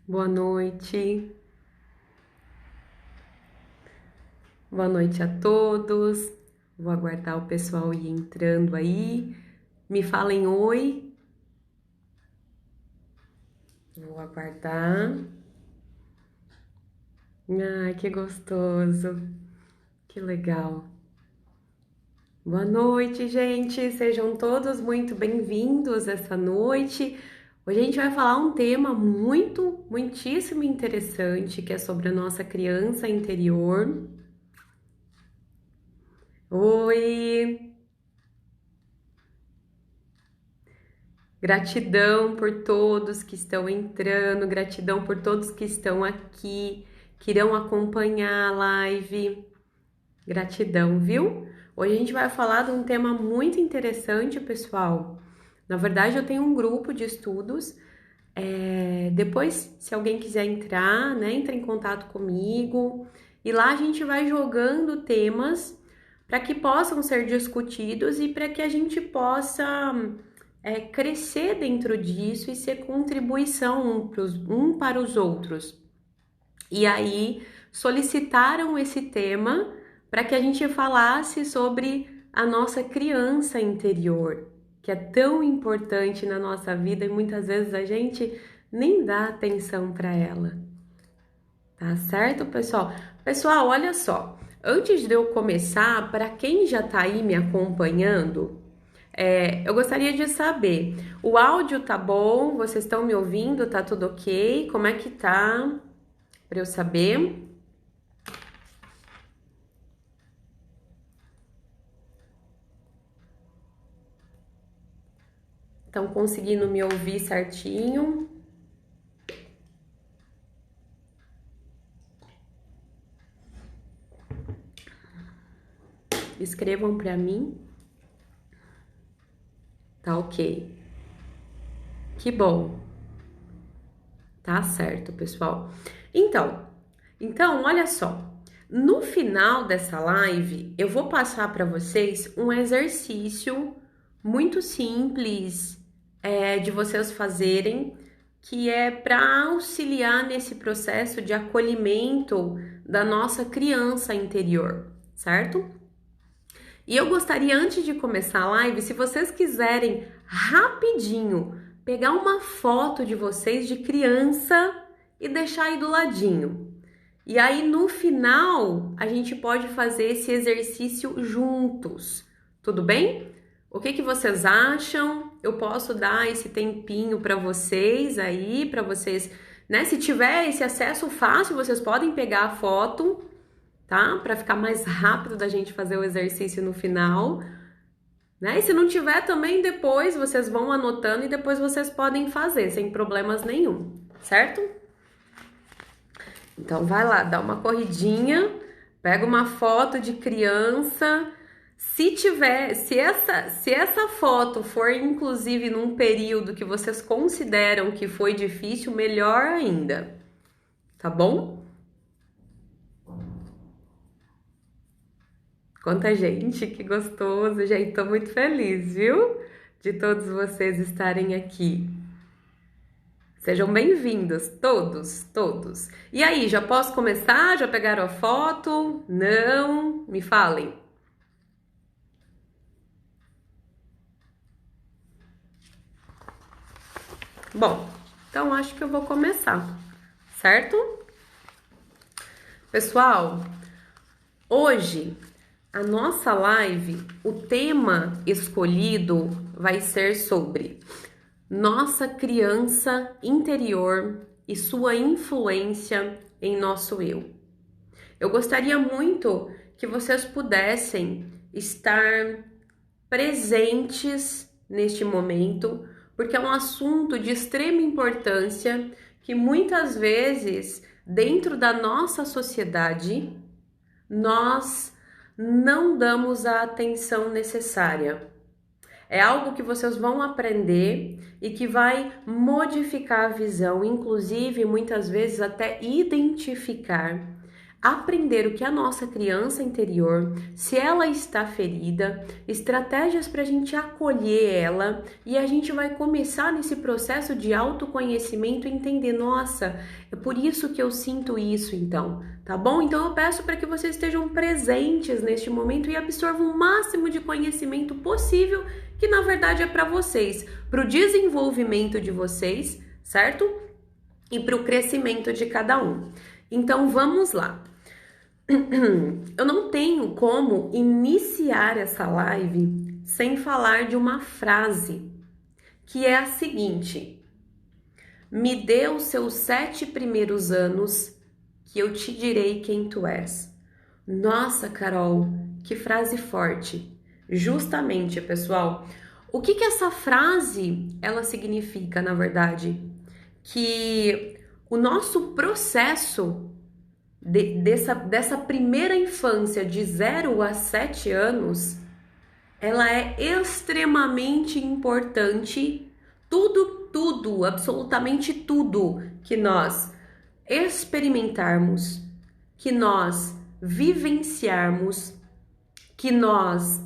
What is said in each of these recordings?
Boa noite. Boa noite a todos. Vou aguardar o pessoal ir entrando aí. Me falem oi. Vou aguardar. Ai, que gostoso. Que legal. Boa noite, gente. Sejam todos muito bem-vindos essa noite. Hoje a gente vai falar um tema muitíssimo interessante, que é sobre a nossa criança interior. Oi! Gratidão por todos que estão entrando, gratidão por todos que estão aqui, que irão acompanhar a live. Gratidão, viu? Hoje a gente vai falar de um tema muito interessante, pessoal. Na verdade, eu tenho um grupo de estudos. Depois, se alguém quiser entrar, né, entra em contato comigo. E lá a gente vai jogando temas para que possam ser discutidos e para que a gente possa crescer dentro disso e ser contribuição um para os outros. E aí solicitaram esse tema para que a gente falasse sobre a nossa criança interior, que é tão importante na nossa vida e muitas vezes a gente nem dá atenção para ela. Tá certo, pessoal? Pessoal, olha só. Antes de eu começar, para quem já tá aí me acompanhando, eu gostaria de saber, o áudio tá bom? Vocês estão me ouvindo? Tá tudo ok? Como é que tá? Para eu saber. Estão conseguindo me ouvir certinho? Escrevam para mim. Tá ok. Que bom. Tá certo, pessoal. Então, olha só. No final dessa live, eu vou passar para vocês um exercício muito simples de vocês fazerem, que é para auxiliar nesse processo de acolhimento da nossa criança interior, certo? E eu gostaria, antes de começar a live, se vocês quiserem rapidinho pegar uma foto de vocês de criança e deixar aí do ladinho. E aí no final a gente pode fazer esse exercício juntos, tudo bem? O que vocês acham? Eu posso dar esse tempinho para vocês aí, para vocês, né? Se tiver esse acesso fácil, vocês podem pegar a foto, tá? Para ficar mais rápido da gente fazer o exercício no final, né? E se não tiver também, depois vocês vão anotando e depois vocês podem fazer sem problemas nenhum, certo? Então vai lá, dá uma corridinha, pega uma foto de criança. Se essa foto for inclusive num período que vocês consideram que foi difícil, melhor ainda, tá bom? Quanta gente, que gostoso, gente, tô muito feliz, viu? De todos vocês estarem aqui. Sejam bem-vindos, todos. E aí, já posso começar? Já pegaram a foto? Não? Me falem. Bom, então acho que eu vou começar, certo? Pessoal, hoje a nossa live, o tema escolhido vai ser sobre nossa criança interior e sua influência em nosso eu. Eu gostaria muito que vocês pudessem estar presentes neste momento, porque é um assunto de extrema importância que muitas vezes, dentro da nossa sociedade, nós não damos a atenção necessária. É algo que vocês vão aprender e que vai modificar a visão, inclusive muitas vezes até identificar aprender o que é a nossa criança interior, se ela está ferida, estratégias para a gente acolher ela, e a gente vai começar nesse processo de autoconhecimento e entender, nossa, é por isso que eu sinto isso então, tá bom? Então eu peço para que vocês estejam presentes neste momento e absorvam o máximo de conhecimento possível, que na verdade é para vocês, para o desenvolvimento de vocês, certo? E para o crescimento de cada um. Então vamos lá. Eu não tenho como iniciar essa live sem falar de uma frase, que é a seguinte: me dê os seus 7 primeiros anos que eu te direi quem tu és. Nossa, Carol, que frase forte. Justamente, pessoal, o que essa frase ela significa, na verdade? Que o nosso processo dessa primeira infância de 0 a 7 anos, ela é extremamente importante. Tudo, absolutamente tudo que nós experimentarmos, que nós vivenciarmos, que nós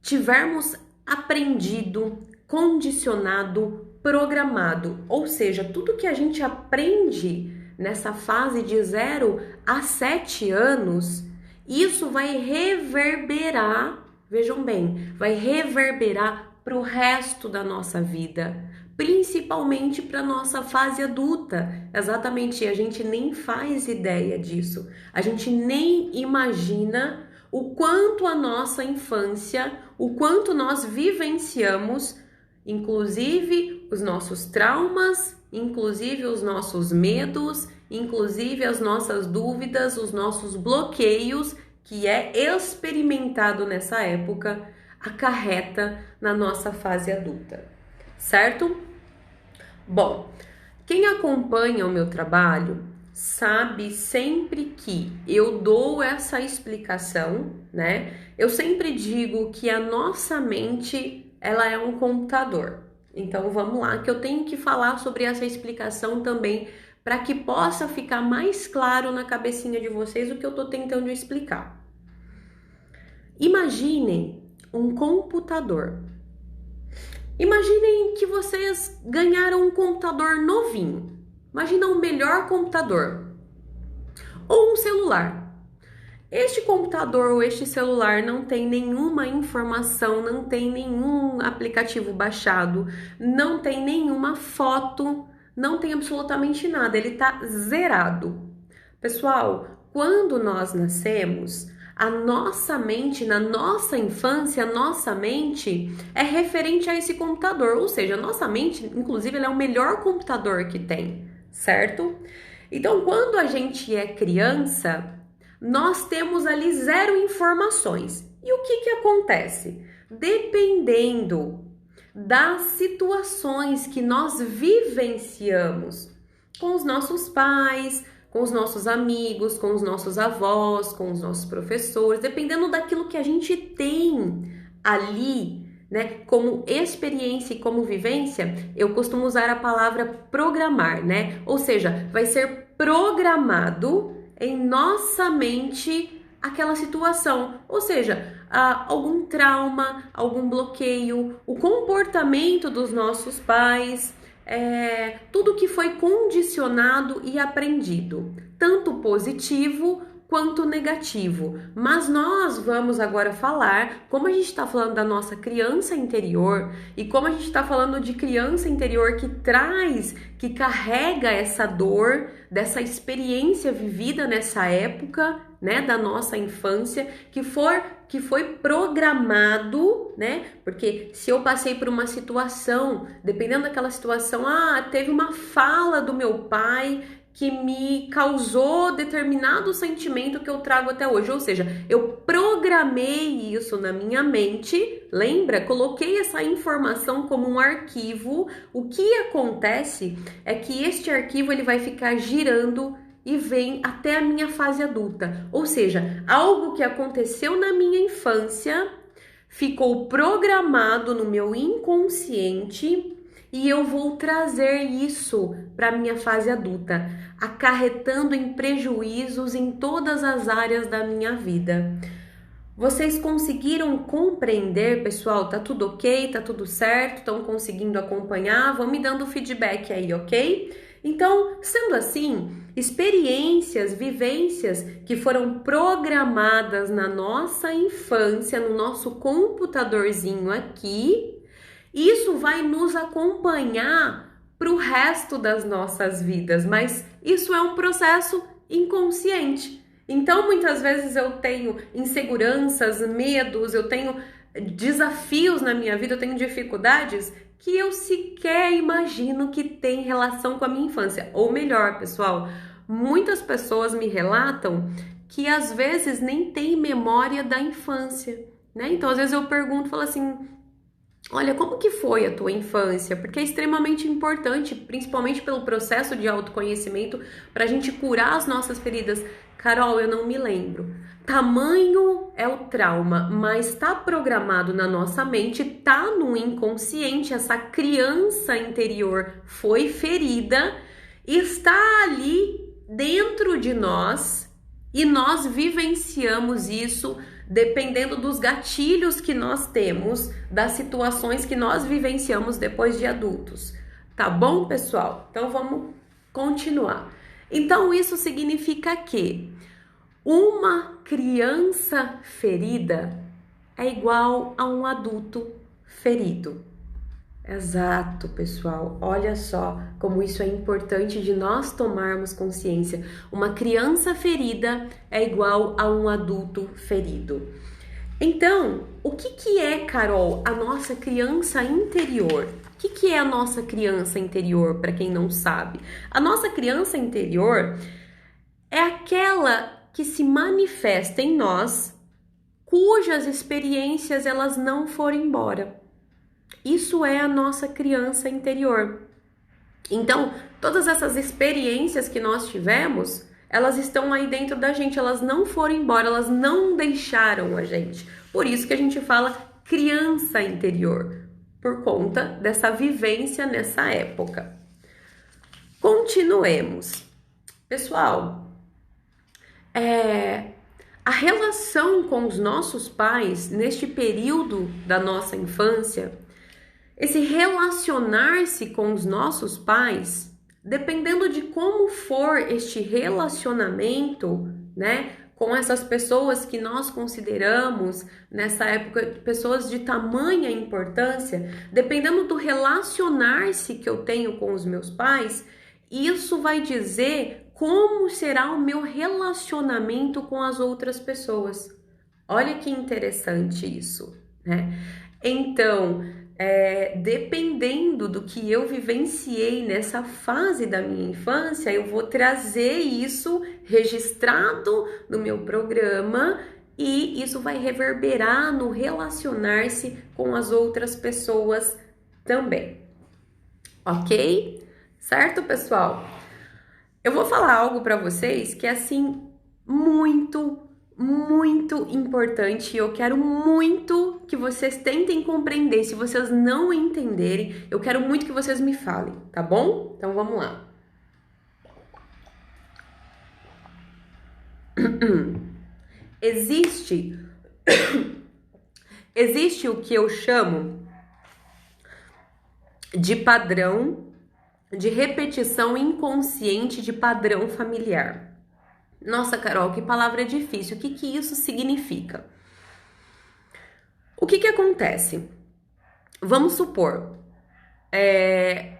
tivermos aprendido, condicionado, programado, ou seja, tudo que a gente aprende nessa fase de 0 a 7 anos, isso vai reverberar, vejam bem, vai reverberar para o resto da nossa vida, principalmente para nossa fase adulta. Exatamente, a gente nem faz ideia disso, a gente nem imagina o quanto a nossa infância, o quanto nós vivenciamos, inclusive os nossos traumas, inclusive os nossos medos, inclusive as nossas dúvidas, os nossos bloqueios, que é experimentado nessa época, acarreta na nossa fase adulta, certo? Bom, quem acompanha o meu trabalho sabe sempre que eu dou essa explicação, né? Eu sempre digo que a nossa mente, ela é um computador. Então vamos lá, que eu tenho que falar sobre essa explicação também, para que possa ficar mais claro na cabecinha de vocês o que eu estou tentando explicar. Imaginem um computador. Imaginem que vocês ganharam um computador novinho. Imagina um melhor computador. Ou um celular. Este computador ou este celular não tem nenhuma informação, não tem nenhum aplicativo baixado, não tem nenhuma foto, não tem absolutamente nada, ele está zerado. Pessoal, quando nós nascemos, a nossa mente, na nossa infância, a nossa mente é referente a esse computador, ou seja, a nossa mente, inclusive, ela é o melhor computador que tem, certo? Então, quando a gente é criança, nós temos ali 0 informações. E o que acontece? Dependendo das situações que nós vivenciamos com os nossos pais, com os nossos amigos, com os nossos avós, com os nossos professores, dependendo daquilo que a gente tem ali, né, como experiência e como vivência, eu costumo usar a palavra programar, né? Ou seja, vai ser programado em nossa mente aquela situação, ou seja, algum trauma, algum bloqueio, o comportamento dos nossos pais, tudo que foi condicionado e aprendido, tanto positivo quanto negativo. Mas nós vamos agora falar, como a gente está falando da nossa criança interior e como a gente está falando de criança interior que carrega essa dor, dessa experiência vivida nessa época, né, da nossa infância, que foi programado, né? Porque se eu passei por uma situação, dependendo daquela situação, teve uma fala do meu pai que me causou determinado sentimento que eu trago até hoje, ou seja, eu programei isso na minha mente, lembra? Coloquei essa informação como um arquivo. O que acontece é que este arquivo ele vai ficar girando e vem até a minha fase adulta, ou seja, algo que aconteceu na minha infância ficou programado no meu inconsciente e eu vou trazer isso para a minha fase adulta, acarretando em prejuízos em todas as áreas da minha vida. Vocês conseguiram compreender, pessoal? Tá tudo ok? Tá tudo certo? Estão conseguindo acompanhar? Vão me dando feedback aí, ok? Então, sendo assim, experiências, vivências que foram programadas na nossa infância, no nosso computadorzinho aqui, isso vai nos acompanhar para o resto das nossas vidas, mas isso é um processo inconsciente. Então, muitas vezes eu tenho inseguranças, medos, eu tenho desafios na minha vida, eu tenho dificuldades que eu sequer imagino que tem relação com a minha infância. Ou melhor, pessoal, muitas pessoas me relatam que às vezes nem tem memória da infância, né? Então, às vezes eu pergunto, falo assim: olha, como que foi a tua infância? Porque é extremamente importante, principalmente pelo processo de autoconhecimento, para a gente curar as nossas feridas. Carol, eu não me lembro. Tamanho é o trauma, mas está programado na nossa mente, tá no inconsciente, essa criança interior foi ferida, está ali dentro de nós e nós vivenciamos isso dependendo dos gatilhos que nós temos, das situações que nós vivenciamos depois de adultos. Tá bom, pessoal? Então vamos continuar. Então isso significa que uma criança ferida é igual a um adulto ferido. Exato, pessoal. Olha só como isso é importante de nós tomarmos consciência. Uma criança ferida é igual a um adulto ferido. Então, o que é, Carol, a nossa criança interior? O que é a nossa criança interior, para quem não sabe? A nossa criança interior é aquela que se manifesta em nós, cujas experiências elas não foram embora. Isso é a nossa criança interior. Então, todas essas experiências que nós tivemos, elas estão aí dentro da gente, elas não foram embora, elas não deixaram a gente. Por isso que a gente fala criança interior, por conta dessa vivência nessa época. Continuemos. Pessoal, a relação com os nossos pais neste período da nossa infância, esse relacionar-se com os nossos pais, dependendo de como for este relacionamento, né, com essas pessoas que nós consideramos nessa época pessoas de tamanha importância, dependendo do relacionar-se que eu tenho com os meus pais, isso vai dizer como será o meu relacionamento com as outras pessoas. Olha que interessante isso, né? Então, dependendo do que eu vivenciei nessa fase da minha infância, eu vou trazer isso registrado no meu programa e isso vai reverberar no relacionar-se com as outras pessoas também. Ok? Certo, pessoal? Eu vou falar algo para vocês que é assim muito importante e eu quero muito que vocês tentem compreender. Se vocês não entenderem, eu quero muito que vocês me falem, tá bom? Então vamos lá. Existe o que eu chamo de padrão de repetição inconsciente de padrão familiar. Nossa, Carol, que palavra difícil. O que isso significa? O que acontece? Vamos supor,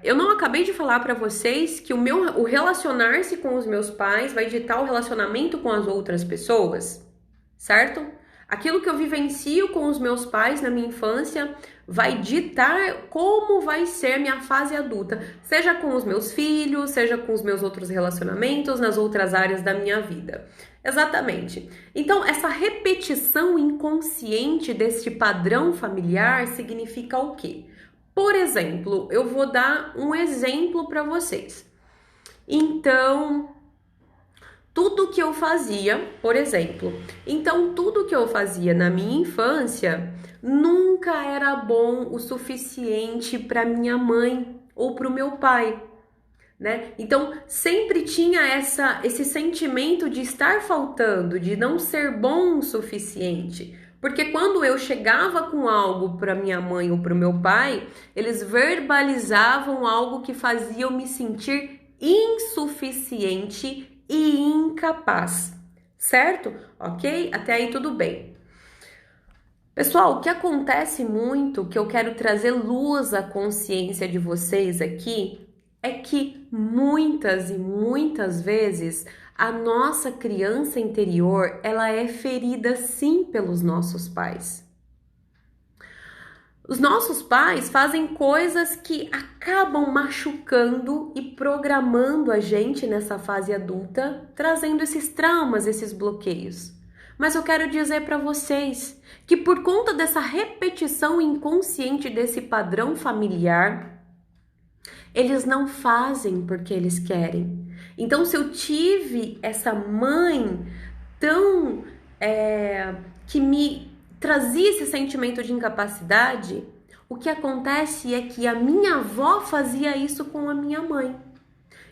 eu não acabei de falar para vocês que o relacionar-se com os meus pais vai ditar o relacionamento com as outras pessoas, certo? Aquilo que eu vivencio com os meus pais na minha infância vai ditar como vai ser minha fase adulta, seja com os meus filhos, seja com os meus outros relacionamentos, nas outras áreas da minha vida. Exatamente. Então, essa repetição inconsciente deste padrão familiar significa o quê? Por exemplo, eu vou dar um exemplo para vocês. Então, tudo que eu fazia, por exemplo, tudo que eu fazia na minha infância nunca era bom o suficiente para minha mãe. ou para o meu pai, né? Então, sempre tinha esse sentimento de estar faltando, de não ser bom o suficiente. Porque quando eu chegava com algo para minha mãe ou para o meu pai, eles verbalizavam algo que fazia eu me sentir insuficiente e incapaz, certo? Ok? Até aí tudo bem. Pessoal, o que acontece muito, que eu quero trazer luz à consciência de vocês aqui, é que muitas e muitas vezes a nossa criança interior, ela é ferida sim pelos nossos pais. Os nossos pais fazem coisas que acabam machucando e programando a gente nessa fase adulta, trazendo esses traumas, esses bloqueios. Mas eu quero dizer para vocês que por conta dessa repetição inconsciente desse padrão familiar, eles não fazem porque eles querem. Então, se eu tive essa mãe tão que me trazia esse sentimento de incapacidade, o que acontece é que a minha avó fazia isso com a minha mãe.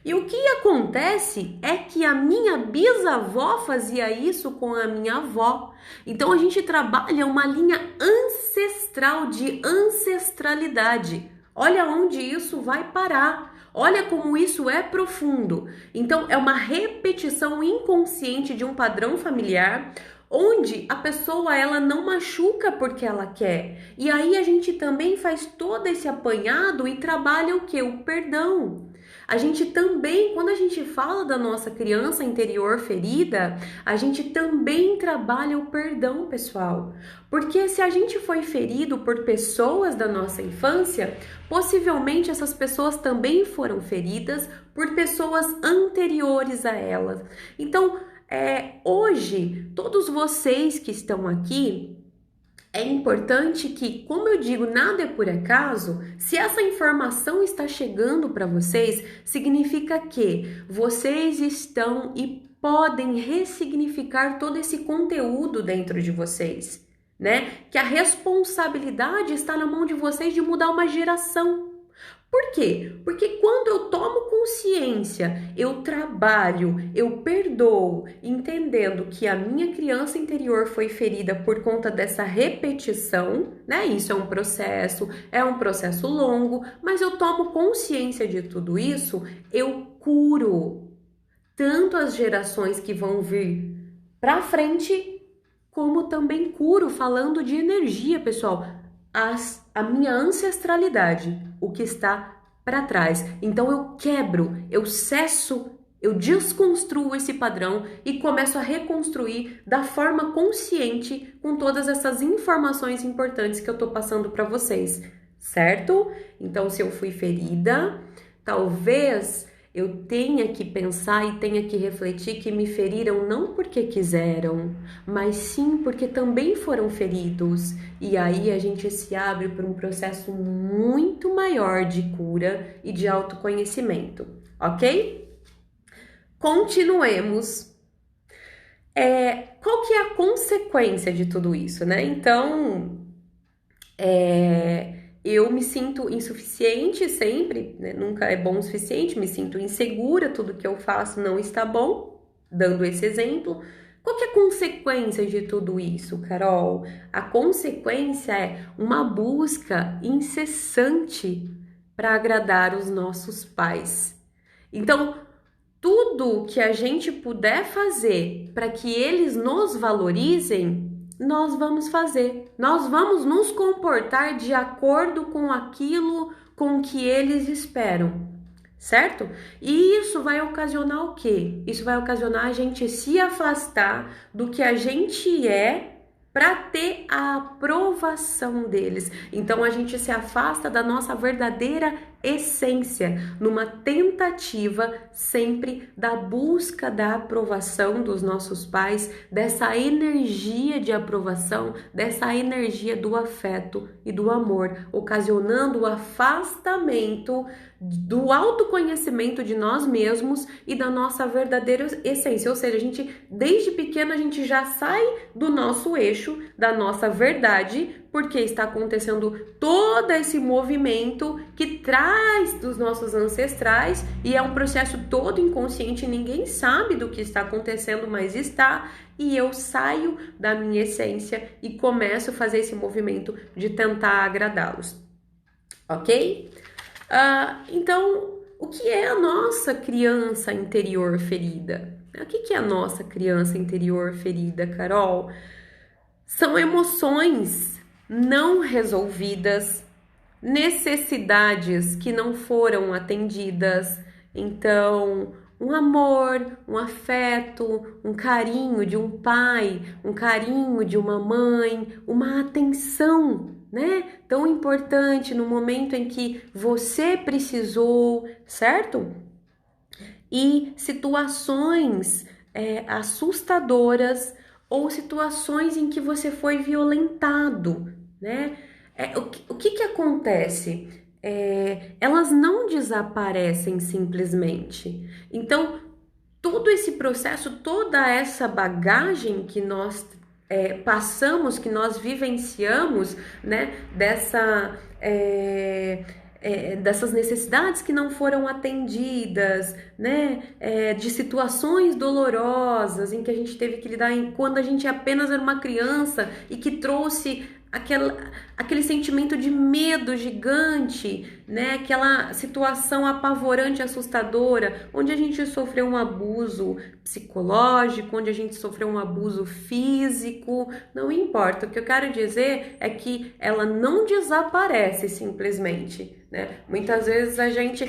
E o que acontece é que a minha bisavó fazia isso com a minha avó. Então a gente trabalha uma linha ancestral de ancestralidade. Olha onde isso vai parar. Olha como isso é profundo. Então é uma repetição inconsciente de um padrão familiar, onde a pessoa ela não machuca porque ela quer. E aí a gente também faz todo esse apanhado e trabalha o que? O perdão. A gente também, quando a gente fala da nossa criança interior ferida, a gente também trabalha o perdão, pessoal. Porque se a gente foi ferido por pessoas da nossa infância, possivelmente essas pessoas também foram feridas por pessoas anteriores a elas. Então, hoje, todos vocês que estão aqui, é importante que, como eu digo, nada é por acaso. Se essa informação está chegando para vocês, significa que vocês estão e podem ressignificar todo esse conteúdo dentro de vocês, né? Que a responsabilidade está na mão de vocês de mudar uma geração. Por quê? Porque quando eu tomo consciência, eu trabalho, eu perdoo, entendendo que a minha criança interior foi ferida por conta dessa repetição, né? Isso é um processo longo, mas eu tomo consciência de tudo isso, eu curo tanto as gerações que vão vir para frente, como também curo, falando de energia, pessoal, a minha ancestralidade, o que está para trás. Então eu quebro, eu cesso, eu desconstruo esse padrão e começo a reconstruir da forma consciente com todas essas informações importantes que eu tô passando para vocês, certo? Então, se eu fui ferida, talvez eu tenha que pensar e tenha que refletir que me feriram não porque quiseram, mas sim porque também foram feridos. E aí a gente se abre para um processo muito maior de cura e de autoconhecimento, ok? Continuemos. Qual que é a consequência de tudo isso, né? Então, eu me sinto insuficiente sempre, né? Nunca é bom o suficiente, me sinto insegura, tudo que eu faço não está bom, dando esse exemplo. Qual que é a consequência de tudo isso, Carol? A consequência é uma busca incessante para agradar os nossos pais. Então, tudo que a gente puder fazer para que eles nos valorizem, nós vamos fazer. Nós vamos nos comportar de acordo com aquilo com que eles esperam, certo? E isso vai ocasionar o quê? Isso vai ocasionar a gente se afastar do que a gente é para ter a aprovação deles. Então a gente se afasta da nossa verdadeira essência, numa tentativa sempre da busca da aprovação dos nossos pais, dessa energia de aprovação, dessa energia do afeto e do amor, ocasionando o afastamento do autoconhecimento de nós mesmos e da nossa verdadeira essência. Ou seja, a gente, desde pequeno, a gente já sai do nosso eixo, da nossa verdade, Porque está acontecendo todo esse movimento que traz dos nossos ancestrais e é um processo todo inconsciente, ninguém sabe do que está acontecendo, mas está, e eu saio da minha essência e começo a fazer esse movimento de tentar agradá-los, ok? Então, o que é a nossa criança interior ferida? O que é a nossa criança interior ferida, Carol? São emoções não resolvidas, necessidades que não foram atendidas. Então, um amor, um afeto, um carinho de um pai, um carinho de uma mãe, uma atenção, né? Tão importante no momento em que você precisou, certo? E situações assustadoras ou situações em que você foi violentado, né? O que acontece? Elas não desaparecem simplesmente. Então, todo esse processo, toda essa bagagem que nós passamos, que nós vivenciamos, né? Dessas necessidades que não foram atendidas, né? De situações dolorosas em que a gente teve que lidar quando a gente apenas era uma criança e que trouxe aquele sentimento de medo gigante, né? Aquela situação apavorante, assustadora, onde a gente sofreu um abuso psicológico, onde a gente sofreu um abuso físico, não importa. O que eu quero dizer é que ela não desaparece simplesmente, né? Muitas vezes a gente,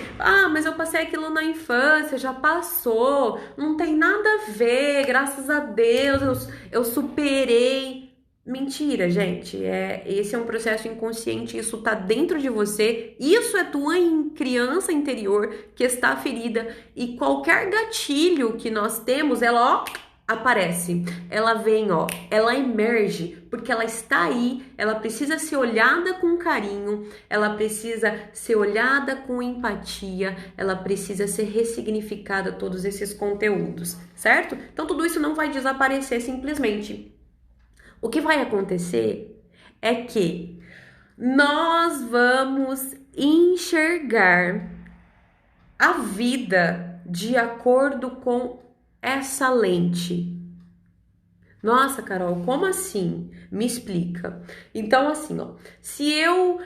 mas eu passei aquilo na infância, já passou, não tem nada a ver, graças a Deus, eu superei. Mentira, gente. Esse é um processo inconsciente, isso tá dentro de você, isso é tua criança interior que está ferida e qualquer gatilho que nós temos, ela, aparece, ela vem, ela emerge, porque ela está aí, ela precisa ser olhada com carinho, ela precisa ser olhada com empatia, ela precisa ser ressignificada, todos esses conteúdos, certo? Então tudo isso não vai desaparecer simplesmente. O que vai acontecer é que nós vamos enxergar a vida de acordo com essa lente. Nossa, Carol, como assim? Me explica. Então, assim, se eu,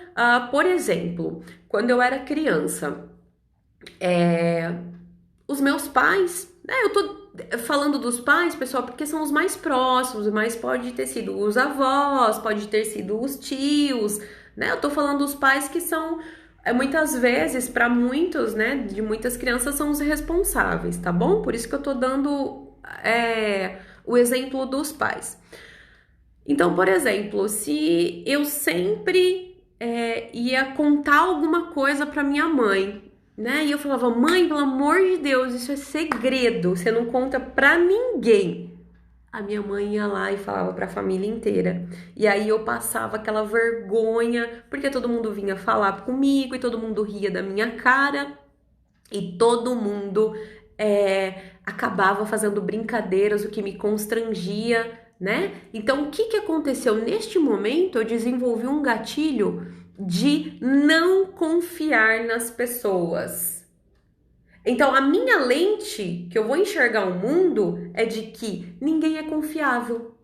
por exemplo, quando eu era criança, os meus pais, né, eu tô falando dos pais, pessoal, porque são os mais próximos, mas pode ter sido os avós, pode ter sido os tios, né? Eu tô falando dos pais que são, muitas vezes, para muitos, né, de muitas crianças, são os responsáveis, tá bom? Por isso que eu tô dando o exemplo dos pais. Então, por exemplo, se eu sempre ia contar alguma coisa para minha mãe, né? E eu falava, mãe, pelo amor de Deus, isso é segredo, você não conta pra ninguém. A minha mãe ia lá e falava pra família inteira. E aí eu passava aquela vergonha, porque todo mundo vinha falar comigo e todo mundo ria da minha cara. E todo mundo acabava fazendo brincadeiras, o que me constrangia, né? Então, o que aconteceu? Neste momento, eu desenvolvi um gatilho de não confiar nas pessoas. Então, a minha lente que eu vou enxergar o mundo é de que ninguém é confiável.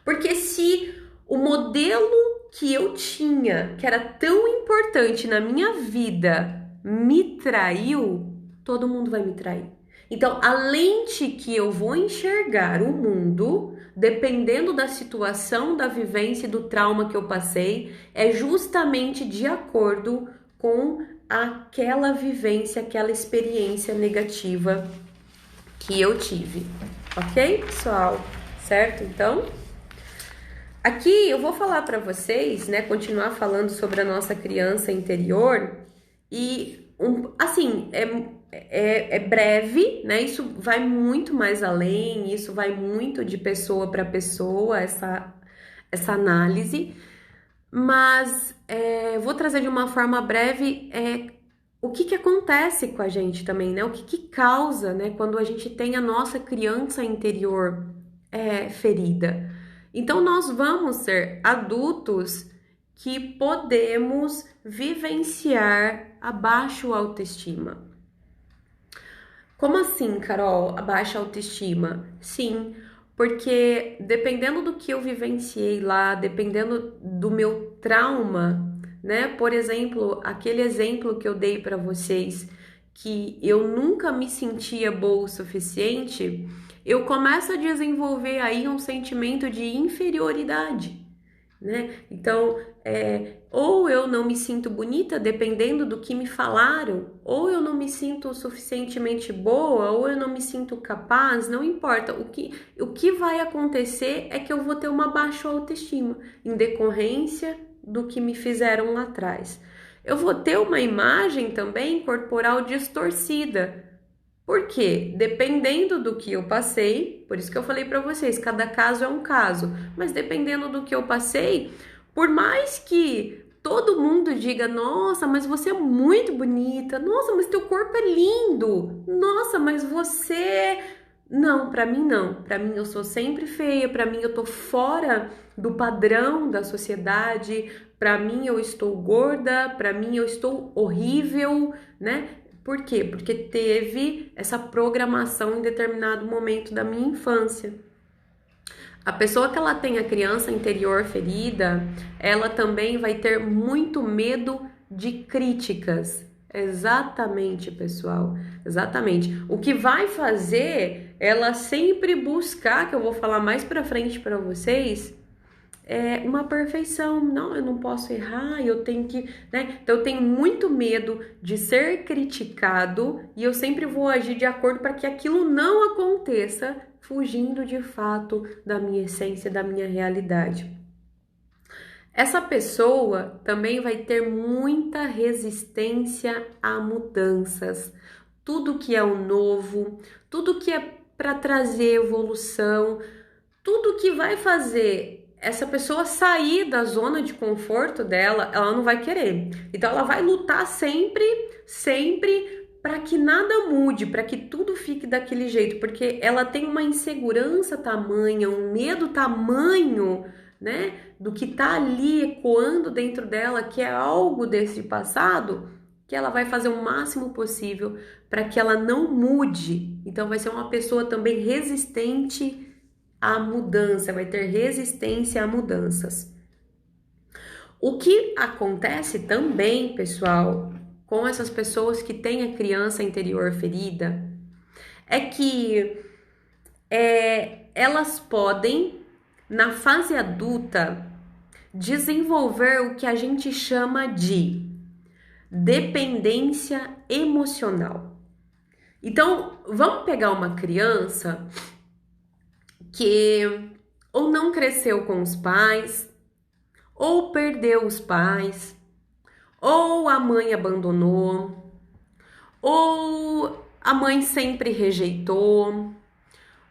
Porque se o modelo que eu tinha, que era tão importante na minha vida, me traiu, todo mundo vai me trair. Então, a lente que eu vou enxergar o mundo, dependendo da situação, da vivência e do trauma que eu passei, é justamente de acordo com aquela vivência, aquela experiência negativa que eu tive. Ok, pessoal? Certo? Então, aqui eu vou falar para vocês, né, continuar falando sobre a nossa criança interior e, assim, é breve, né? Isso vai muito mais além, isso vai muito de pessoa para pessoa, essa análise, mas vou trazer de uma forma breve o que acontece com a gente também, né? O que causa, né, quando a gente tem a nossa criança interior ferida. Então, nós vamos ser adultos que podemos vivenciar a baixa autoestima. Como assim, Carol, a baixa autoestima? Sim, porque dependendo do que eu vivenciei lá, dependendo do meu trauma, né? Por exemplo, aquele exemplo que eu dei para vocês, que eu nunca me sentia boa o suficiente, eu começo a desenvolver aí um sentimento de inferioridade, né? Então, ou eu não me sinto bonita, dependendo do que me falaram, ou eu não me sinto suficientemente boa, ou eu não me sinto capaz, não importa. O que vai acontecer é que eu vou ter uma baixa autoestima, em decorrência do que me fizeram lá atrás. Eu vou ter uma imagem também corporal distorcida. Por quê? Dependendo do que eu passei, por isso que eu falei para vocês, cada caso é um caso, mas dependendo do que eu passei, por mais que todo mundo diga, nossa, mas você é muito bonita, nossa, mas teu corpo é lindo, nossa, mas você... Não, para mim não, para mim eu sou sempre feia, para mim eu tô fora do padrão da sociedade, para mim eu estou gorda, para mim eu estou horrível, né? Por quê? Porque teve essa programação em determinado momento da minha infância. A pessoa que ela tem a criança interior ferida, ela também vai ter muito medo de críticas. Exatamente, pessoal. Exatamente. O que vai fazer ela sempre buscar, que eu vou falar mais pra frente para vocês, uma perfeição. Não, eu não posso errar, eu tenho que, né? Então eu tenho muito medo de ser criticado e eu sempre vou agir de acordo para que aquilo não aconteça, fugindo de fato da minha essência, da minha realidade. Essa pessoa também vai ter muita resistência a mudanças. Tudo que é o novo, tudo que é para trazer evolução, tudo que vai fazer essa pessoa sair da zona de conforto dela, ela não vai querer. Então ela vai lutar sempre, sempre para que nada mude, para que tudo fique daquele jeito, porque ela tem uma insegurança tamanha, um medo tamanho, né, do que tá ali ecoando dentro dela, que é algo desse passado, que ela vai fazer o máximo possível para que ela não mude. Então vai ser uma pessoa também resistente a mudança, vai ter resistência a mudanças. O que acontece também, pessoal, com essas pessoas que têm a criança interior ferida, é que elas podem, na fase adulta, desenvolver o que a gente chama de dependência emocional. Então, vamos pegar uma criança que ou não cresceu com os pais, ou perdeu os pais, ou a mãe abandonou, ou a mãe sempre rejeitou,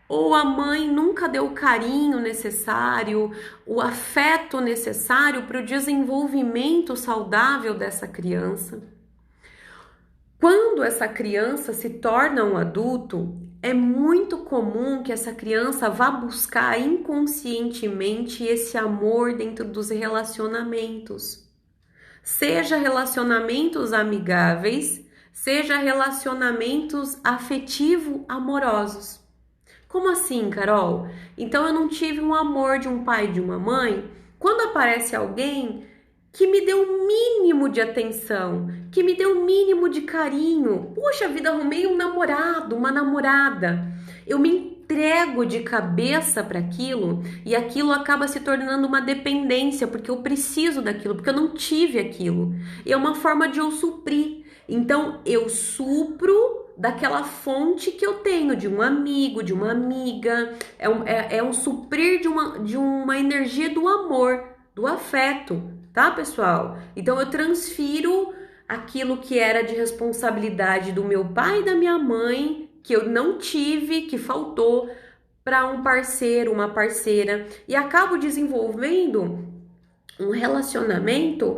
ou a mãe nunca deu o carinho necessário, o afeto necessário para o desenvolvimento saudável dessa criança. Quando essa criança se torna um adulto, é muito comum que essa criança vá buscar inconscientemente esse amor dentro dos relacionamentos. Seja relacionamentos amigáveis, seja relacionamentos afetivo-amorosos. Como assim, Carol? Então eu não tive um amor de um pai e de uma mãe? Quando aparece alguém que me deu o mínimo de atenção, que me deu o mínimo de carinho. Puxa vida, arrumei um namorado, uma namorada. Eu me entrego de cabeça para aquilo e aquilo acaba se tornando uma dependência, porque eu preciso daquilo, porque eu não tive aquilo. E é uma forma de eu suprir. Então eu supro daquela fonte que eu tenho, de um amigo, de uma amiga. É um suprir de uma energia do amor, do afeto. Tá, pessoal? Então eu transfiro aquilo que era de responsabilidade do meu pai e da minha mãe, que eu não tive, que faltou, para um parceiro, uma parceira, e acabo desenvolvendo um relacionamento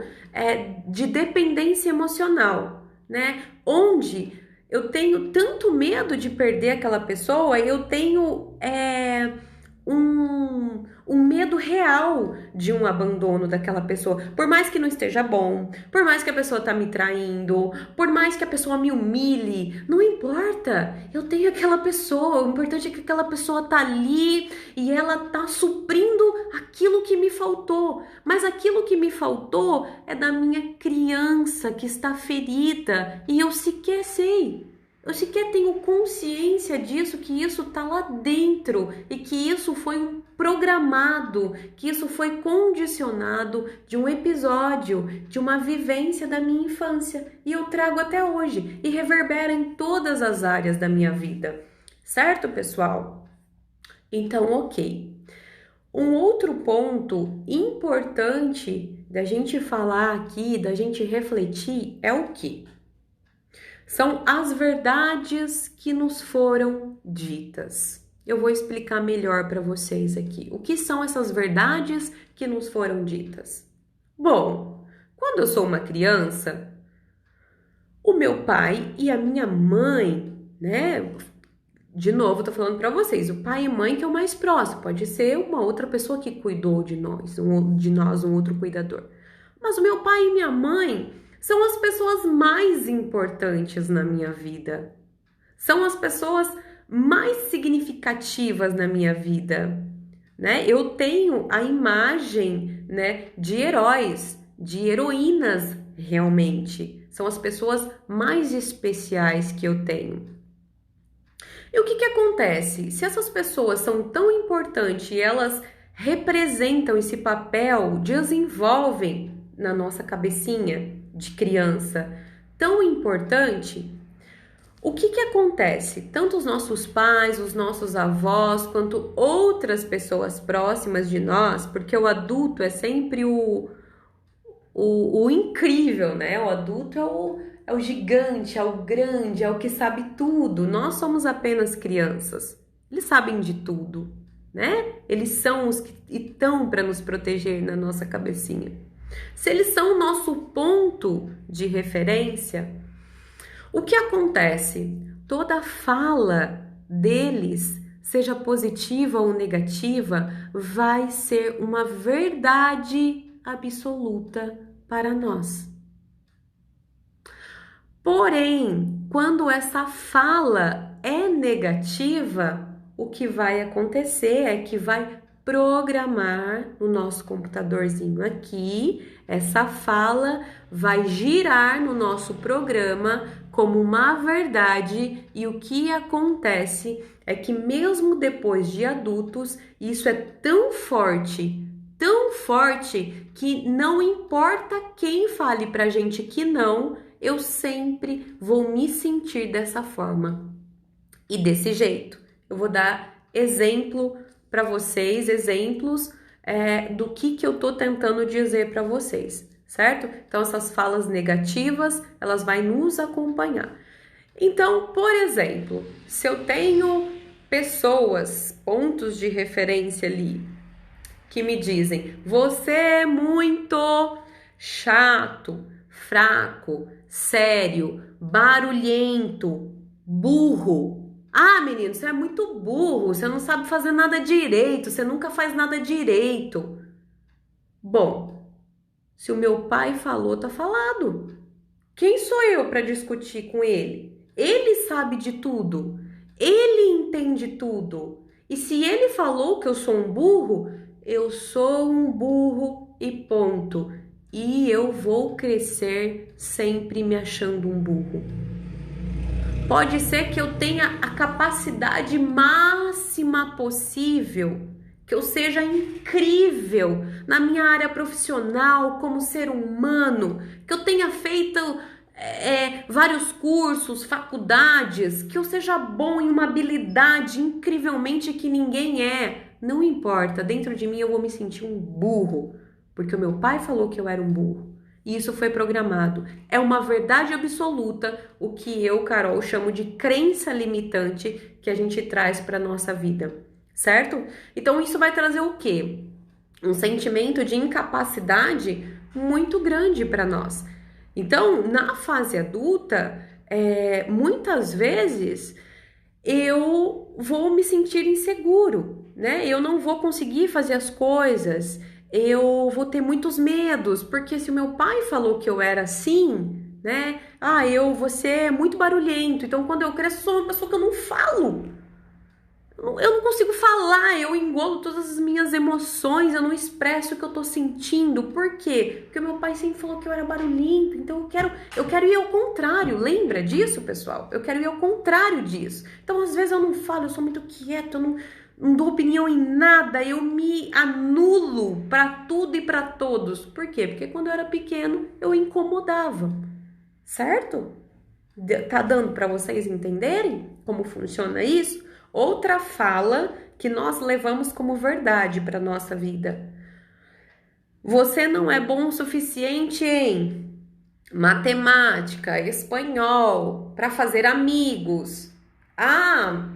de dependência emocional, né? Onde eu tenho tanto medo de perder aquela pessoa, eu tenho um medo real de um abandono daquela pessoa. Por mais que não esteja bom, por mais que a pessoa tá me traindo, por mais que a pessoa me humilhe, não importa. Eu tenho aquela pessoa, o importante é que aquela pessoa tá ali e ela tá suprindo aquilo que me faltou. Mas aquilo que me faltou é da minha criança que está ferida e eu sequer sei. Eu sequer tenho consciência disso, que isso tá lá dentro e que isso foi programado, que isso foi condicionado de um episódio, de uma vivência da minha infância e eu trago até hoje e reverbera em todas as áreas da minha vida. Certo, pessoal? Então, ok. Um outro ponto importante da gente falar aqui, da gente refletir é o quê? São as verdades que nos foram ditas. Eu vou explicar melhor para vocês aqui. O que são essas verdades que nos foram ditas? Bom, quando eu sou uma criança, o meu pai e a minha mãe, né? De novo, tô falando para vocês, o pai e mãe que é o mais próximo, pode ser uma outra pessoa que cuidou de nós, um outro cuidador. Mas o meu pai e minha mãe são as pessoas mais importantes na minha vida. São as pessoas mais significativas na minha vida, né? Eu tenho a imagem, né, de heróis, de heroínas realmente. São as pessoas mais especiais que eu tenho. E o que acontece? Se essas pessoas são tão importantes e elas representam esse papel, desenvolvem na nossa cabecinha de criança tão importante, o que acontece? Tanto os nossos pais, os nossos avós, quanto outras pessoas próximas de nós, porque o adulto é sempre o incrível, né? O adulto é o gigante, é o grande, é o que sabe tudo. Nós somos apenas crianças. Eles sabem de tudo, né? Eles são os que estão para nos proteger na nossa cabecinha. Se eles são o nosso ponto de referência, o que acontece? Toda fala deles, seja positiva ou negativa, vai ser uma verdade absoluta para nós. Porém, quando essa fala é negativa, o que vai acontecer é que vai programar no nosso computadorzinho aqui, essa fala vai girar no nosso programa como uma verdade, e o que acontece é que mesmo depois de adultos, isso é tão forte que não importa quem fale pra gente que não, eu sempre vou me sentir dessa forma e desse jeito. Eu vou dar exemplo para vocês, exemplos do que eu tô tentando dizer para vocês, certo? Então, essas falas negativas, elas vão nos acompanhar. Então, por exemplo, se eu tenho pessoas, pontos de referência ali, que me dizem, você é muito chato, fraco, sério, barulhento, burro. Ah, menino, você é muito burro, você não sabe fazer nada direito, você nunca faz nada direito. Bom, se o meu pai falou, tá falado. Quem sou eu para discutir com ele? Ele sabe de tudo, ele entende tudo. E se ele falou que eu sou um burro, eu sou um burro e ponto. E eu vou crescer sempre me achando um burro. Pode ser que eu tenha a capacidade máxima possível, que eu seja incrível na minha área profissional, como ser humano, que eu tenha feito vários cursos, faculdades, que eu seja bom em uma habilidade incrivelmente que ninguém é. Não importa, dentro de mim eu vou me sentir um burro, porque o meu pai falou que eu era um burro. E isso foi programado. É uma verdade absoluta o que eu, Carol, chamo de crença limitante que a gente traz para nossa vida, certo? Então isso vai trazer o quê? Um sentimento de incapacidade muito grande para nós. Então, na fase adulta, muitas vezes eu vou me sentir inseguro, né? Eu não vou conseguir fazer as coisas, eu vou ter muitos medos, porque se o meu pai falou que eu era assim, né? Ah, eu vou ser muito barulhento, então quando eu cresço, eu sou uma pessoa que eu não falo. Eu não consigo falar, eu engolo todas as minhas emoções, eu não expresso o que eu tô sentindo. Por quê? Porque meu pai sempre falou que eu era barulhento, então eu quero ir ao contrário. Lembra disso, pessoal? Eu quero ir ao contrário disso. Então, às vezes eu não falo, eu sou muito quieta, eu não dou opinião em nada, eu me anulo para tudo e para todos. Por quê? Porque quando eu era pequeno, eu incomodava, certo? Tá dando para vocês entenderem como funciona isso? Outra fala que nós levamos como verdade para nossa vida. Você não é bom o suficiente em matemática, espanhol, para fazer amigos. Ah,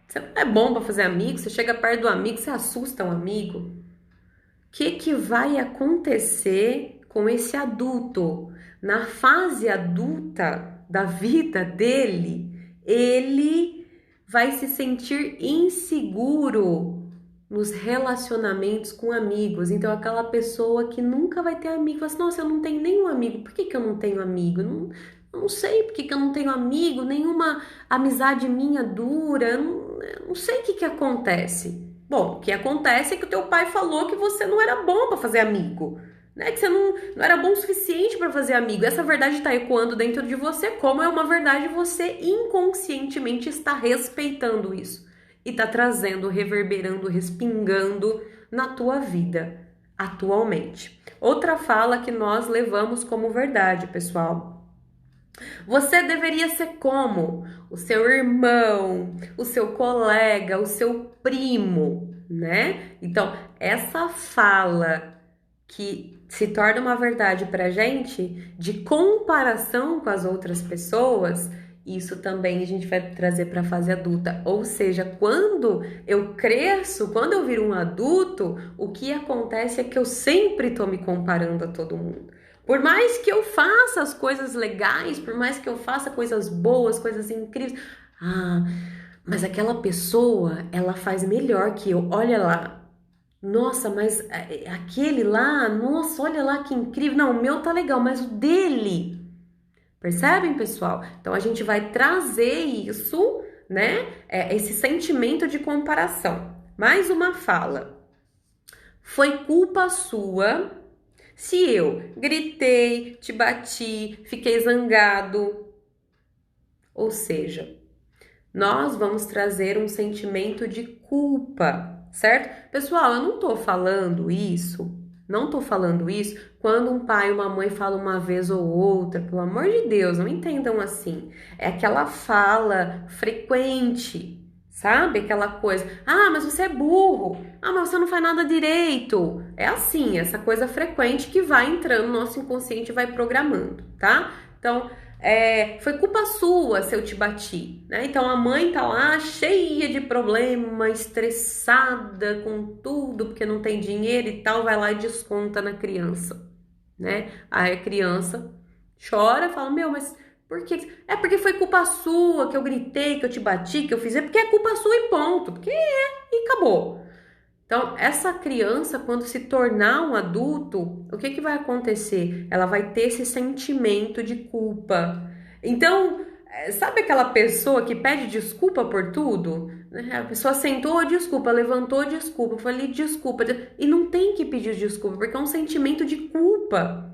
você não é bom para fazer amigos, você chega perto do amigo, você assusta um amigo. O que vai acontecer com esse adulto? Na fase adulta da vida dele, ele vai se sentir inseguro nos relacionamentos com amigos. Então, aquela pessoa que nunca vai ter amigo, fala assim, nossa, eu não tenho nenhum amigo. Por que eu não tenho amigo? Eu não sei por que eu não tenho amigo, nenhuma amizade minha dura, eu não sei o que acontece. Bom, o que acontece é que o teu pai falou que você não era bom para fazer amigo, né? Que você não era bom o suficiente para fazer amigo. Essa verdade está ecoando dentro de você, como é uma verdade, você inconscientemente está respeitando isso e está trazendo, reverberando, respingando na tua vida atualmente. Outra fala que nós levamos como verdade, pessoal. Você deveria ser como o seu irmão, o seu colega, o seu primo, né? Então, essa fala que se torna uma verdade pra gente de comparação com as outras pessoas, isso também a gente vai trazer para a fase adulta. Ou seja, quando eu cresço, quando eu viro um adulto, o que acontece é que eu sempre tô me comparando a todo mundo. Por mais que eu faça as coisas legais, por mais que eu faça coisas boas, coisas incríveis, mas aquela pessoa, ela faz melhor que eu. Olha lá, nossa, mas aquele lá, nossa, olha lá que incrível. Não, o meu tá legal, mas o dele. Percebem, pessoal? Então a gente vai trazer isso, né? Esse sentimento de comparação. Mais uma fala. Foi culpa sua se eu gritei, te bati, fiquei zangado. Ou seja, nós vamos trazer um sentimento de culpa, certo? Pessoal, eu não tô falando isso, quando um pai e uma mãe falam uma vez ou outra, pelo amor de Deus, não entendam assim. É aquela fala frequente, sabe? Aquela coisa, mas você é burro, mas você não faz nada direito. É assim, essa coisa frequente que vai entrando no nosso inconsciente e vai programando, tá? Então, foi culpa sua se eu te bati, né? Então a mãe tá lá cheia de problema, estressada com tudo, porque não tem dinheiro e tal, vai lá e desconta na criança, né? Aí a criança chora, fala, mas por quê? É porque foi culpa sua que eu gritei, que eu te bati, que eu fiz, porque é culpa sua e ponto, porque e acabou. Então, essa criança, quando se tornar um adulto, o que vai acontecer? Ela vai ter esse sentimento de culpa. Então, sabe aquela pessoa que pede desculpa por tudo? A pessoa sentou, desculpa, levantou, desculpa, falei desculpa. E não tem que pedir desculpa, porque é um sentimento de culpa,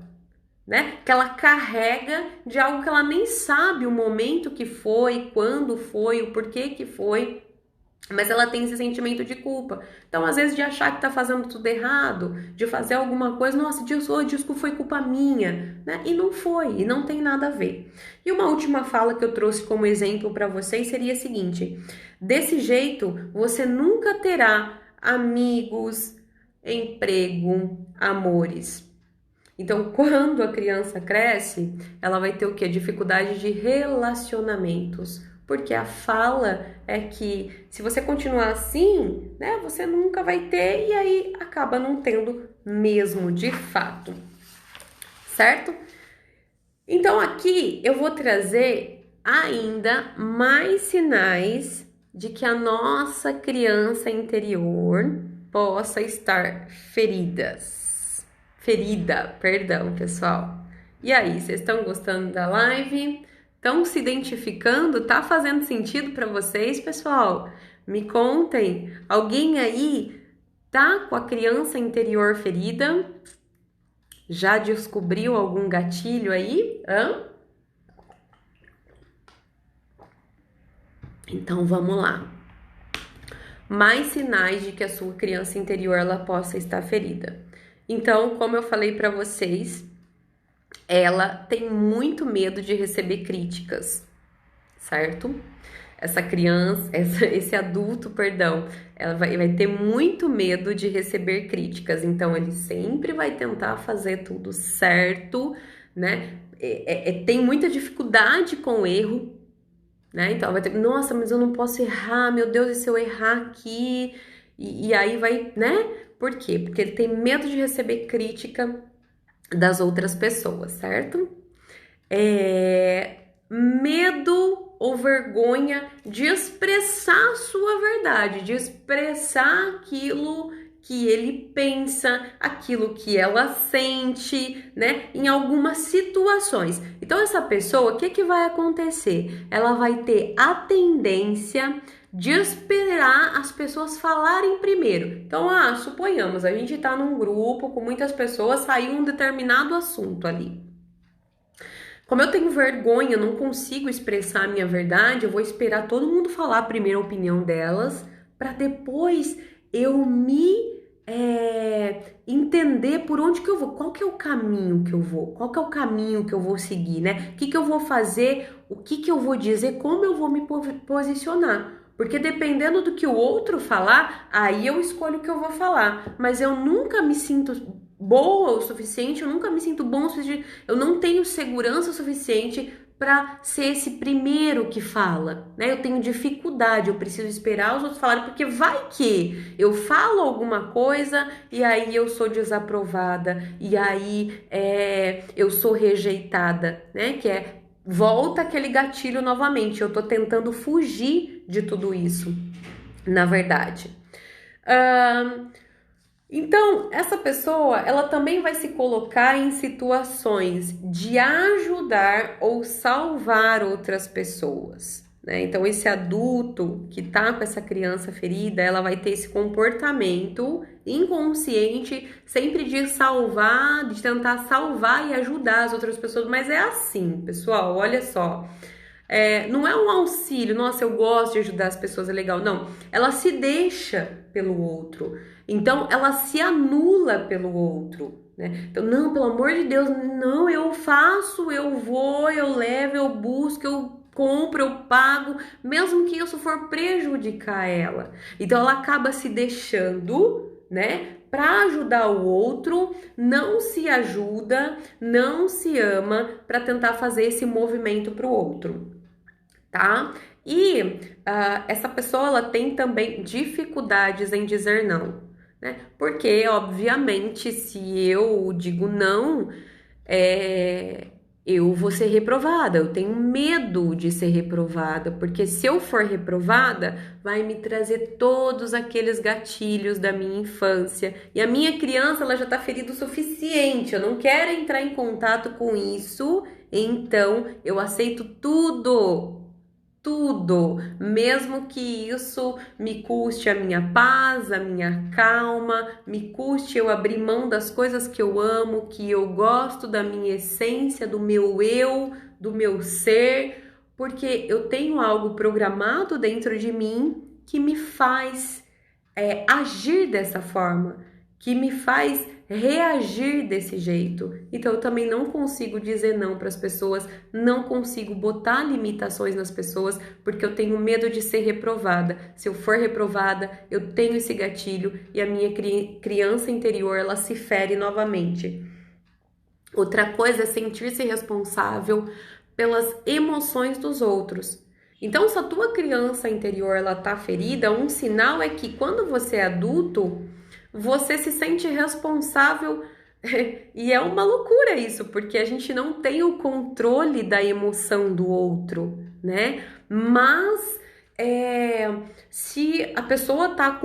né? Que ela carrega de algo que ela nem sabe o momento que foi, quando foi, o porquê que foi. Mas ela tem esse sentimento de culpa. Então, às vezes, de achar que tá fazendo tudo errado, de fazer alguma coisa, nossa, desculpa, foi culpa minha, né? E não foi, e não tem nada a ver. E uma última fala que eu trouxe como exemplo para vocês seria a seguinte: desse jeito, você nunca terá amigos, emprego, amores. Então, quando a criança cresce, ela vai ter o quê? Dificuldade de relacionamentos. Porque a fala é que se você continuar assim, né, você nunca vai ter e aí acaba não tendo mesmo de fato. Certo? Então aqui eu vou trazer ainda mais sinais de que a nossa criança interior possa estar ferida, perdão, pessoal. E aí, vocês estão gostando da live? Estão se identificando? Tá fazendo sentido para vocês, pessoal? Me contem. Alguém aí tá com a criança interior ferida? Já descobriu algum gatilho aí? Então vamos lá. Mais sinais de que a sua criança interior ela possa estar ferida. Então, como eu falei para vocês, ela tem muito medo de receber críticas, certo? Essa criança, esse adulto, perdão, ela vai ter muito medo de receber críticas, então ele sempre vai tentar fazer tudo certo, né? Tem muita dificuldade com o erro, né? Então vai ter, nossa, mas eu não posso errar, meu Deus, e se eu errar aqui? E aí vai, né? Por quê? Porque ele tem medo de receber crítica das outras pessoas, certo? Medo ou vergonha de expressar a sua verdade, de expressar aquilo que ele pensa, aquilo que ela sente, né? Em algumas situações. Então, essa pessoa, o que vai acontecer? Ela vai ter a tendência de esperar as pessoas falarem primeiro. Então, suponhamos, a gente tá num grupo com muitas pessoas, saiu um determinado assunto ali. Como eu tenho vergonha, não consigo expressar a minha verdade, eu vou esperar todo mundo falar a primeira opinião delas, para depois eu me entender por onde que eu vou, qual que é o caminho que eu vou, qual que é o caminho que eu vou seguir, né? O que eu vou fazer, o que eu vou dizer, como eu vou me posicionar. Porque dependendo do que o outro falar, aí eu escolho o que eu vou falar. Mas eu nunca me sinto boa o suficiente, eu nunca me sinto bom o suficiente, eu não tenho segurança o suficiente para ser esse primeiro que fala, né? Eu tenho dificuldade, eu preciso esperar os outros falarem, porque vai que eu falo alguma coisa e aí eu sou desaprovada, e aí eu sou rejeitada, né? Volta aquele gatilho novamente, eu tô tentando fugir de tudo isso, na verdade. Então, essa pessoa, ela também vai se colocar em situações de ajudar ou salvar outras pessoas, né? Então, esse adulto que tá com essa criança ferida, ela vai ter esse comportamento inconsciente sempre de salvar, de tentar salvar e ajudar as outras pessoas. Mas é assim, pessoal, olha só. Não é um auxílio, nossa, eu gosto de ajudar as pessoas, é legal. Não, ela se deixa pelo outro. Então, ela se anula pelo outro, né? Então, não, pelo amor de Deus, não, eu faço, eu vou, eu levo, eu busco, eu compro, eu pago, mesmo que isso for prejudicar ela. Então, ela acaba se deixando, né? Para ajudar o outro, não se ajuda, não se ama para tentar fazer esse movimento para o outro, tá? E essa pessoa ela tem também dificuldades em dizer não, né? Porque, obviamente, se eu digo não, eu vou ser reprovada. Eu tenho medo de ser reprovada, porque se eu for reprovada, vai me trazer todos aqueles gatilhos da minha infância. E a minha criança, ela já tá ferida o suficiente. Eu não quero entrar em contato com isso, então eu aceito tudo. Tudo, mesmo que isso me custe a minha paz, a minha calma, me custe eu abrir mão das coisas que eu amo, que eu gosto, da minha essência, do meu eu, do meu ser, porque eu tenho algo programado dentro de mim que me faz agir dessa forma, que me faz reagir desse jeito. Então eu também não consigo dizer não para as pessoas, não consigo botar limitações nas pessoas, porque eu tenho medo de ser reprovada. Se eu for reprovada, eu tenho esse gatilho e a minha criança interior, ela se fere novamente. Outra coisa é sentir-se responsável pelas emoções dos outros. Então, se a tua criança interior ela tá ferida, um sinal é que quando você é adulto, você se sente responsável e é uma loucura isso, porque a gente não tem o controle da emoção do outro, né? Mas se a pessoa tá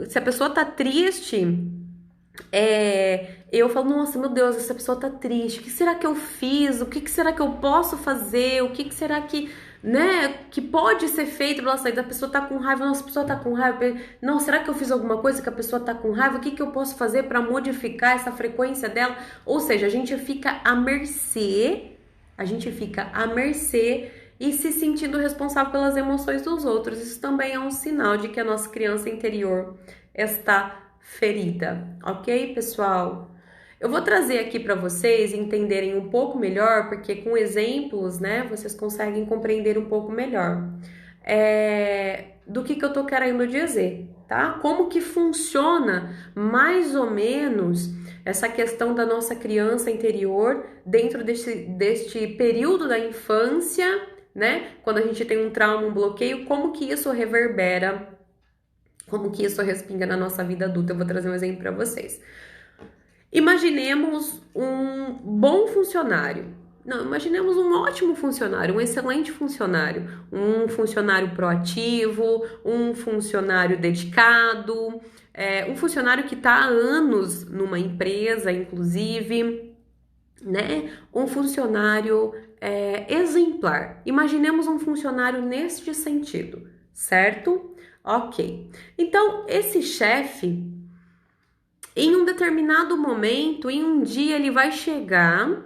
se a pessoa tá triste, eu falo, nossa, meu Deus, essa pessoa tá triste, o que será que eu fiz? O que será que eu posso fazer? O que será que, né, que pode ser feito pra ela sair? A pessoa tá com raiva, nossa, a pessoa tá com raiva, não, será que eu fiz alguma coisa que a pessoa tá com raiva? O que eu posso fazer para modificar essa frequência dela? Ou seja, a gente fica à mercê e se sentindo responsável pelas emoções dos outros. Isso também é um sinal de que a nossa criança interior está ferida, ok, pessoal? Eu vou trazer aqui para vocês entenderem um pouco melhor, porque com exemplos, né, vocês conseguem compreender um pouco melhor do que eu tô querendo dizer, tá? Como que funciona mais ou menos essa questão da nossa criança interior dentro deste período da infância, né? Quando a gente tem um trauma, um bloqueio, como que isso reverbera, como que isso respinga na nossa vida adulta. Eu vou trazer um exemplo para vocês. Imaginemos um bom funcionário. Não, imaginemos um ótimo funcionário, um excelente funcionário, um funcionário proativo, um funcionário dedicado, um funcionário que está há anos numa empresa, inclusive, né? Um funcionário exemplar. Imaginemos um funcionário neste sentido, certo? Ok. Então, esse chefe, em um determinado momento, em um dia, ele vai chegar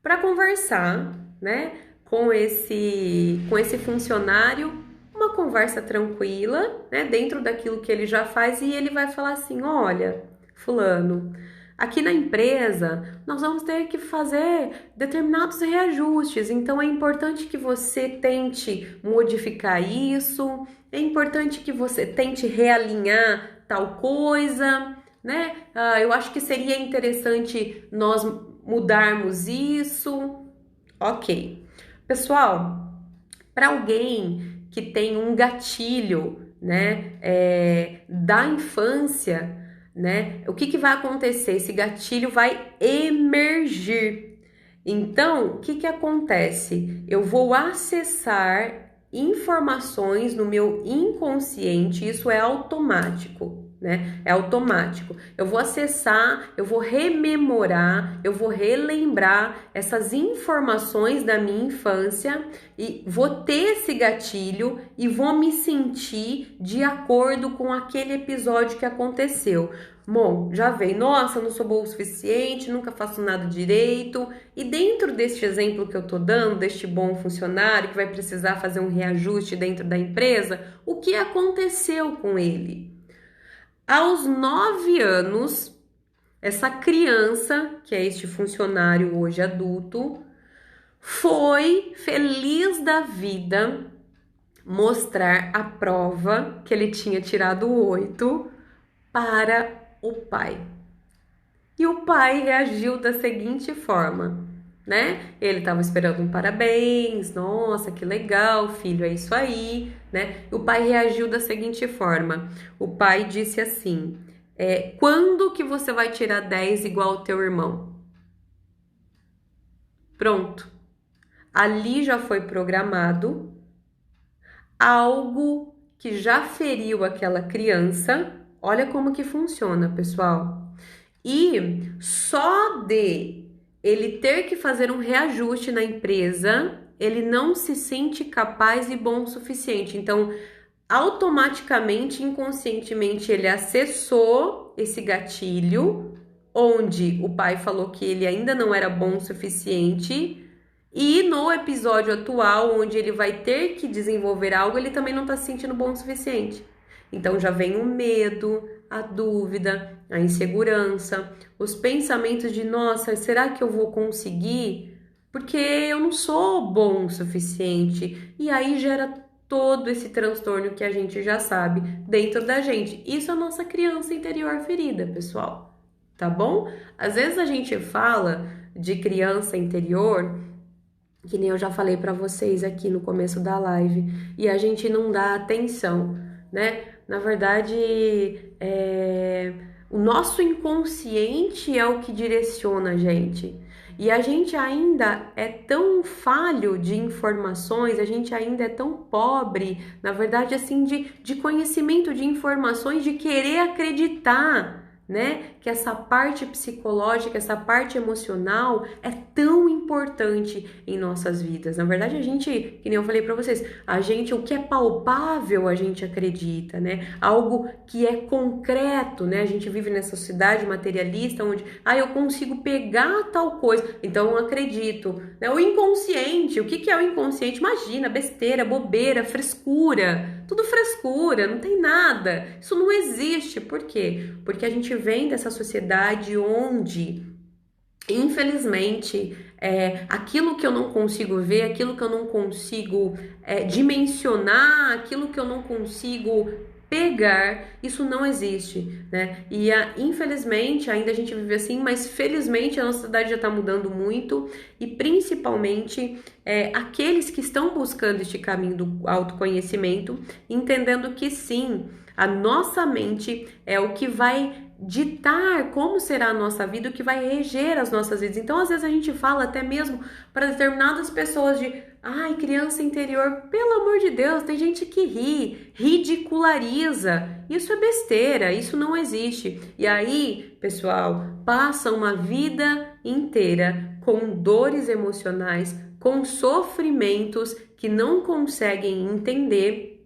para conversar, né, com esse funcionário, uma conversa tranquila, né, dentro daquilo que ele já faz, e ele vai falar assim: olha, fulano, aqui na empresa nós vamos ter que fazer determinados reajustes, então é importante que você tente modificar isso, é importante que você tente realinhar tal coisa, né? Eu acho que seria interessante nós mudarmos isso. Ok. Pessoal, para alguém que tem um gatilho, né, da infância, né, o que vai acontecer? Esse gatilho vai emergir. Então, o que acontece? Eu vou acessar informações no meu inconsciente, isso é automático, né? É automático. Eu vou acessar, eu vou rememorar, eu vou relembrar essas informações da minha infância e vou ter esse gatilho e vou me sentir de acordo com aquele episódio que aconteceu. Bom, já vem, nossa, eu não sou boa o suficiente, nunca faço nada direito. E dentro deste exemplo que eu tô dando, deste bom funcionário que vai precisar fazer um reajuste dentro da empresa, o que aconteceu com ele? Aos 9 anos, essa criança, que é este funcionário hoje adulto, foi feliz da vida mostrar a prova que ele tinha tirado 8 para o pai. E o pai reagiu da seguinte forma, né? Ele estava esperando um parabéns, nossa, que legal, filho, é isso aí, né? O pai reagiu da seguinte forma, o pai disse assim, quando que você vai tirar 10 igual ao teu irmão? Pronto. Ali já foi programado algo que já feriu aquela criança. Olha como que funciona, pessoal. E só de ele ter que fazer um reajuste na empresa, ele não se sente capaz e bom o suficiente. Então, automaticamente, inconscientemente, ele acessou esse gatilho, onde o pai falou que ele ainda não era bom o suficiente. E no episódio atual, onde ele vai ter que desenvolver algo, ele também não está se sentindo bom o suficiente. Então já vem o medo, a dúvida, a insegurança, os pensamentos de, nossa, será que eu vou conseguir? Porque eu não sou bom o suficiente. E aí gera todo esse transtorno que a gente já sabe dentro da gente. Isso é a nossa criança interior ferida, pessoal. Tá bom? Às vezes a gente fala de criança interior, que nem eu já falei para vocês aqui no começo da live, e a gente não dá atenção, né? Na verdade, o nosso inconsciente é o que direciona a gente. E a gente ainda é tão falho de informações, a gente ainda é tão pobre, na verdade, assim, de conhecimento de informações, de querer acreditar, né? Que essa parte psicológica, essa parte emocional é tão importante em nossas vidas. Na verdade, a gente, que nem eu falei para vocês, a gente, o que é palpável, a gente acredita, né? Algo que é concreto, né? A gente vive nessa sociedade materialista onde, eu consigo pegar tal coisa, então eu acredito, né? O inconsciente, o que é o inconsciente? Imagina, besteira, bobeira, frescura, tudo frescura, não tem nada. Isso não existe. Por quê? Porque a gente vem dessa sociedade onde, infelizmente, aquilo que eu não consigo ver, aquilo que eu não consigo dimensionar, aquilo que eu não consigo pegar, isso não existe, né? E infelizmente ainda a gente vive assim, mas felizmente a nossa sociedade já está mudando muito e principalmente aqueles que estão buscando este caminho do autoconhecimento, entendendo que sim, a nossa mente é o que vai ditar como será a nossa vida, o que vai reger as nossas vidas. Então, às vezes a gente fala até mesmo para determinadas pessoas de criança interior, pelo amor de Deus, tem gente que ridiculariza. Isso é besteira, isso não existe. E aí, pessoal, passa uma vida inteira com dores emocionais, com sofrimentos que não conseguem entender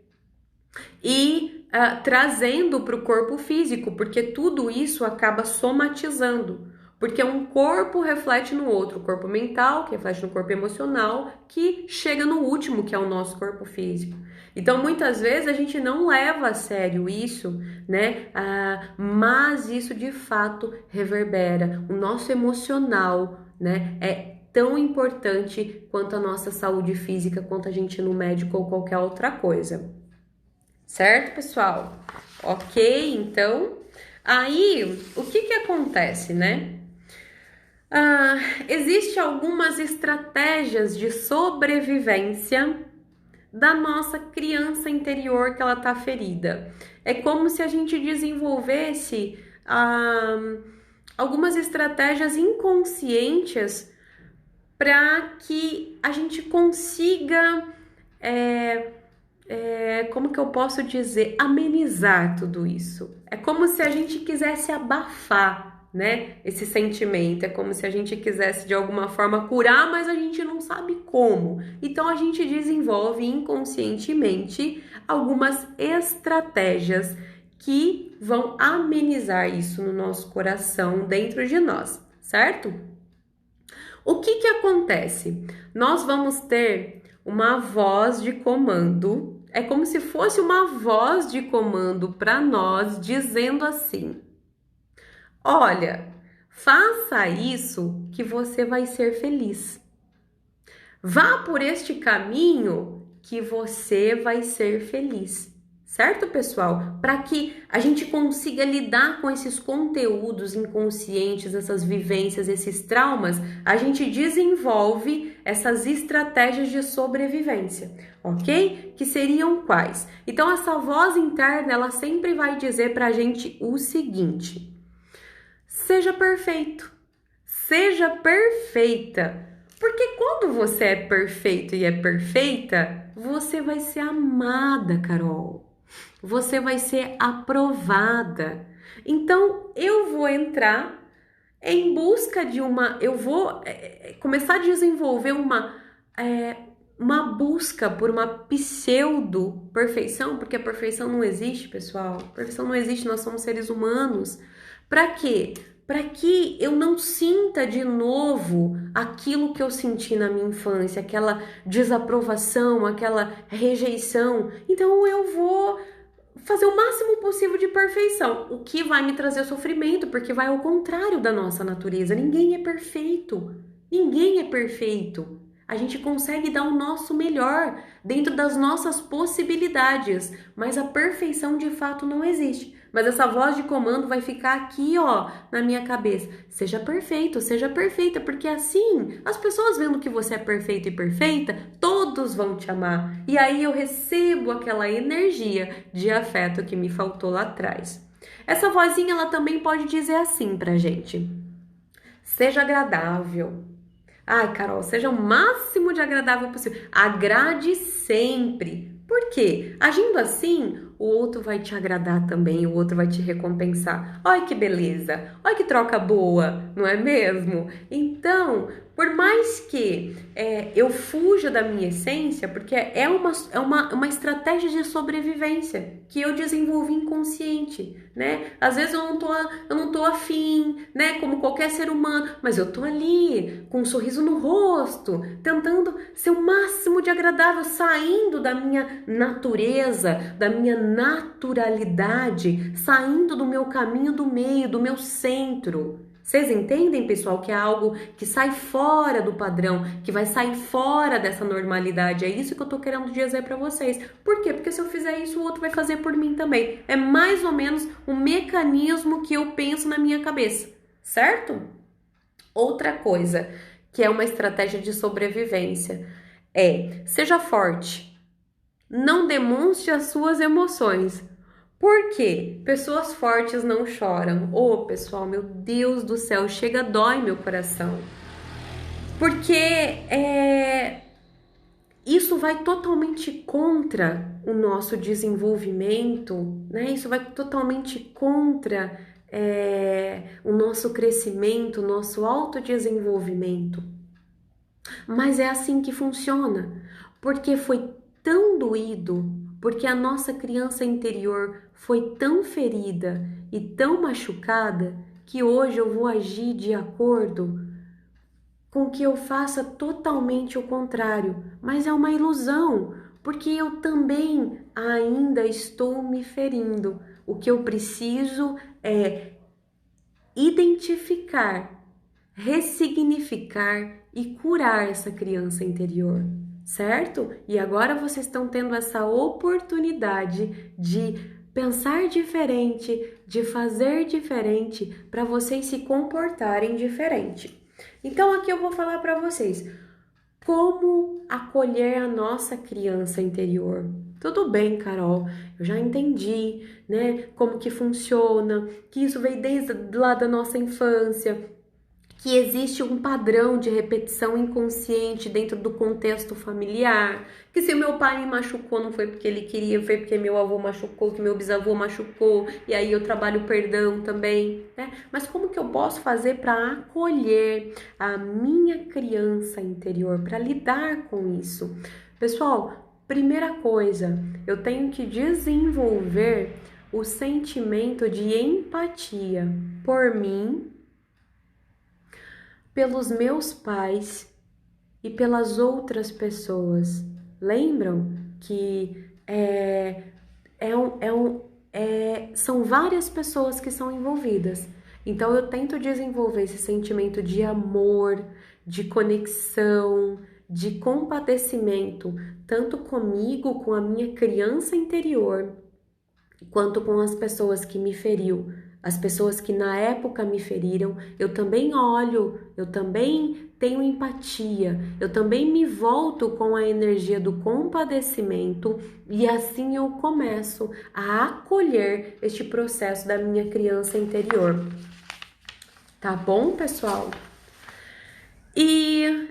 e trazendo para o corpo físico, porque tudo isso acaba somatizando, porque um corpo reflete no outro, o corpo mental que reflete no corpo emocional, que chega no último, que é o nosso corpo físico. Então, muitas vezes a gente não leva a sério isso, né? Mas isso de fato reverbera. O nosso emocional, né? É tão importante quanto a nossa saúde física, quanto a gente ir no médico ou qualquer outra coisa. Certo, pessoal? Ok, então, aí, o que acontece, né? Existem algumas estratégias de sobrevivência da nossa criança interior que ela tá ferida. É como se a gente desenvolvesse algumas estratégias inconscientes para que a gente consiga como que eu posso dizer, amenizar tudo isso. É como se a gente quisesse abafar, né, esse sentimento. É como se a gente quisesse de alguma forma curar, mas a gente não sabe como. Então a gente desenvolve inconscientemente algumas estratégias que vão amenizar isso no nosso coração, dentro de nós, certo? O que acontece? Nós vamos ter uma voz de comando. É como se fosse uma voz de comando para nós, dizendo assim: olha, faça isso que você vai ser feliz. Vá por este caminho que você vai ser feliz. Certo, pessoal? Para que a gente consiga lidar com esses conteúdos inconscientes, essas vivências, esses traumas, a gente desenvolve essas estratégias de sobrevivência, ok? Que seriam quais? Então, essa voz interna, ela sempre vai dizer para a gente o seguinte: seja perfeito, seja perfeita. Porque quando você é perfeito e é perfeita, você vai ser amada, Carol. Você vai ser aprovada. Então, eu vou entrar em busca de eu vou começar a desenvolver uma busca por uma pseudo-perfeição, porque a perfeição não existe, pessoal. A perfeição não existe, nós somos seres humanos. Para quê? Para que eu não sinta de novo aquilo que eu senti na minha infância, aquela desaprovação, aquela rejeição. Então eu vou fazer o máximo possível de perfeição, o que vai me trazer sofrimento, porque vai ao contrário da nossa natureza. Ninguém é perfeito. Ninguém é perfeito. A gente consegue dar o nosso melhor dentro das nossas possibilidades, mas a perfeição de fato não existe. Mas essa voz de comando vai ficar aqui, ó, na minha cabeça. Seja perfeito, seja perfeita, porque assim, as pessoas vendo que você é perfeito e perfeita, todos vão te amar. E aí eu recebo aquela energia de afeto que me faltou lá atrás. Essa vozinha, ela também pode dizer assim pra gente: seja agradável, Ai, Carol, seja o máximo de agradável possível. Agrade sempre. Por quê? Agindo assim, o outro vai te agradar também, o outro vai te recompensar. Olha que beleza, olha que troca boa, não é mesmo? Então, por mais que eu fuja da minha essência, porque é uma estratégia de sobrevivência que eu desenvolvi inconsciente, né? Às vezes eu não tô afim, né? Como qualquer ser humano, mas eu tô ali com um sorriso no rosto, tentando ser o máximo de agradável, saindo da minha natureza, da minha naturalidade, saindo do meu caminho do meio, do meu centro. Vocês entendem, pessoal, que é algo que sai fora do padrão, que vai sair fora dessa normalidade? É isso que eu tô querendo dizer para vocês. Por quê? Porque se eu fizer isso, o outro vai fazer por mim também. É mais ou menos um mecanismo que eu penso na minha cabeça, certo? Outra coisa, que é uma estratégia de sobrevivência, seja forte. Não demonstre as suas emoções. Por quê? Pessoas fortes não choram. Ô, pessoal, meu Deus do céu, chega, dói meu coração. Porque isso vai totalmente contra o nosso desenvolvimento, né? Isso vai totalmente contra o nosso crescimento, o nosso autodesenvolvimento. Mas é assim que funciona, porque foi tão doído, porque a nossa criança interior foi tão ferida e tão machucada que hoje eu vou agir de acordo com que eu faça totalmente o contrário, mas é uma ilusão, porque eu também ainda estou me ferindo. O que eu preciso é identificar, ressignificar e curar essa criança interior, certo? E agora vocês estão tendo essa oportunidade de pensar diferente, de fazer diferente, para vocês se comportarem diferente. Então aqui eu vou falar para vocês como acolher a nossa criança interior. Tudo bem, Carol, eu já entendi, né, como que funciona, que isso veio desde lá da nossa infância, que existe um padrão de repetição inconsciente dentro do contexto familiar, que se meu pai me machucou não foi porque ele queria, foi porque meu avô machucou, que meu bisavô machucou, e aí eu trabalho perdão também, né? Mas como que eu posso fazer para acolher a minha criança interior, para lidar com isso? Pessoal, primeira coisa, eu tenho que desenvolver o sentimento de empatia por mim, pelos meus pais e pelas outras pessoas. Lembram que são várias pessoas que são envolvidas. Então eu tento desenvolver esse sentimento de amor, de conexão, de compadecimento, tanto comigo, com a minha criança interior, quanto com as pessoas que me feriu, as pessoas que na época me feriram. Eu também olho, eu também tenho empatia, eu também me volto com a energia do compadecimento e assim eu começo a acolher este processo da minha criança interior. Tá bom, pessoal? E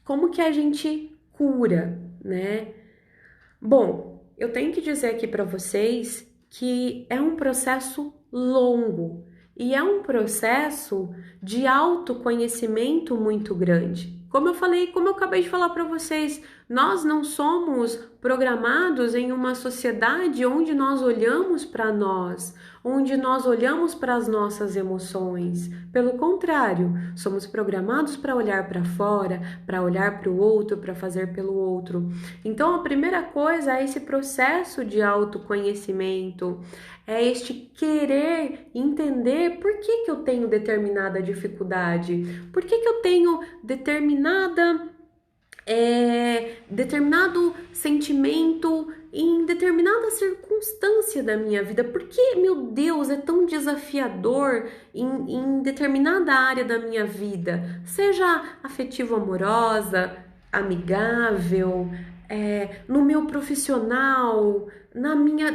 como que a gente cura, né? Bom, eu tenho que dizer aqui para vocês que é um processo longo e é um processo de autoconhecimento muito grande. Como eu falei, como eu acabei de falar para vocês, nós não somos programados em uma sociedade onde nós olhamos para nós, onde nós olhamos para as nossas emoções. Pelo contrário, somos programados para olhar para fora, para olhar para o outro, para fazer pelo outro. Então, a primeira coisa é esse processo de autoconhecimento, é este querer entender por que eu tenho determinada dificuldade, por que eu tenho determinado sentimento em determinada circunstância da minha vida. Por que, meu Deus, é tão desafiador em determinada área da minha vida? Seja afetivo-amorosa, amigável, no meu profissional,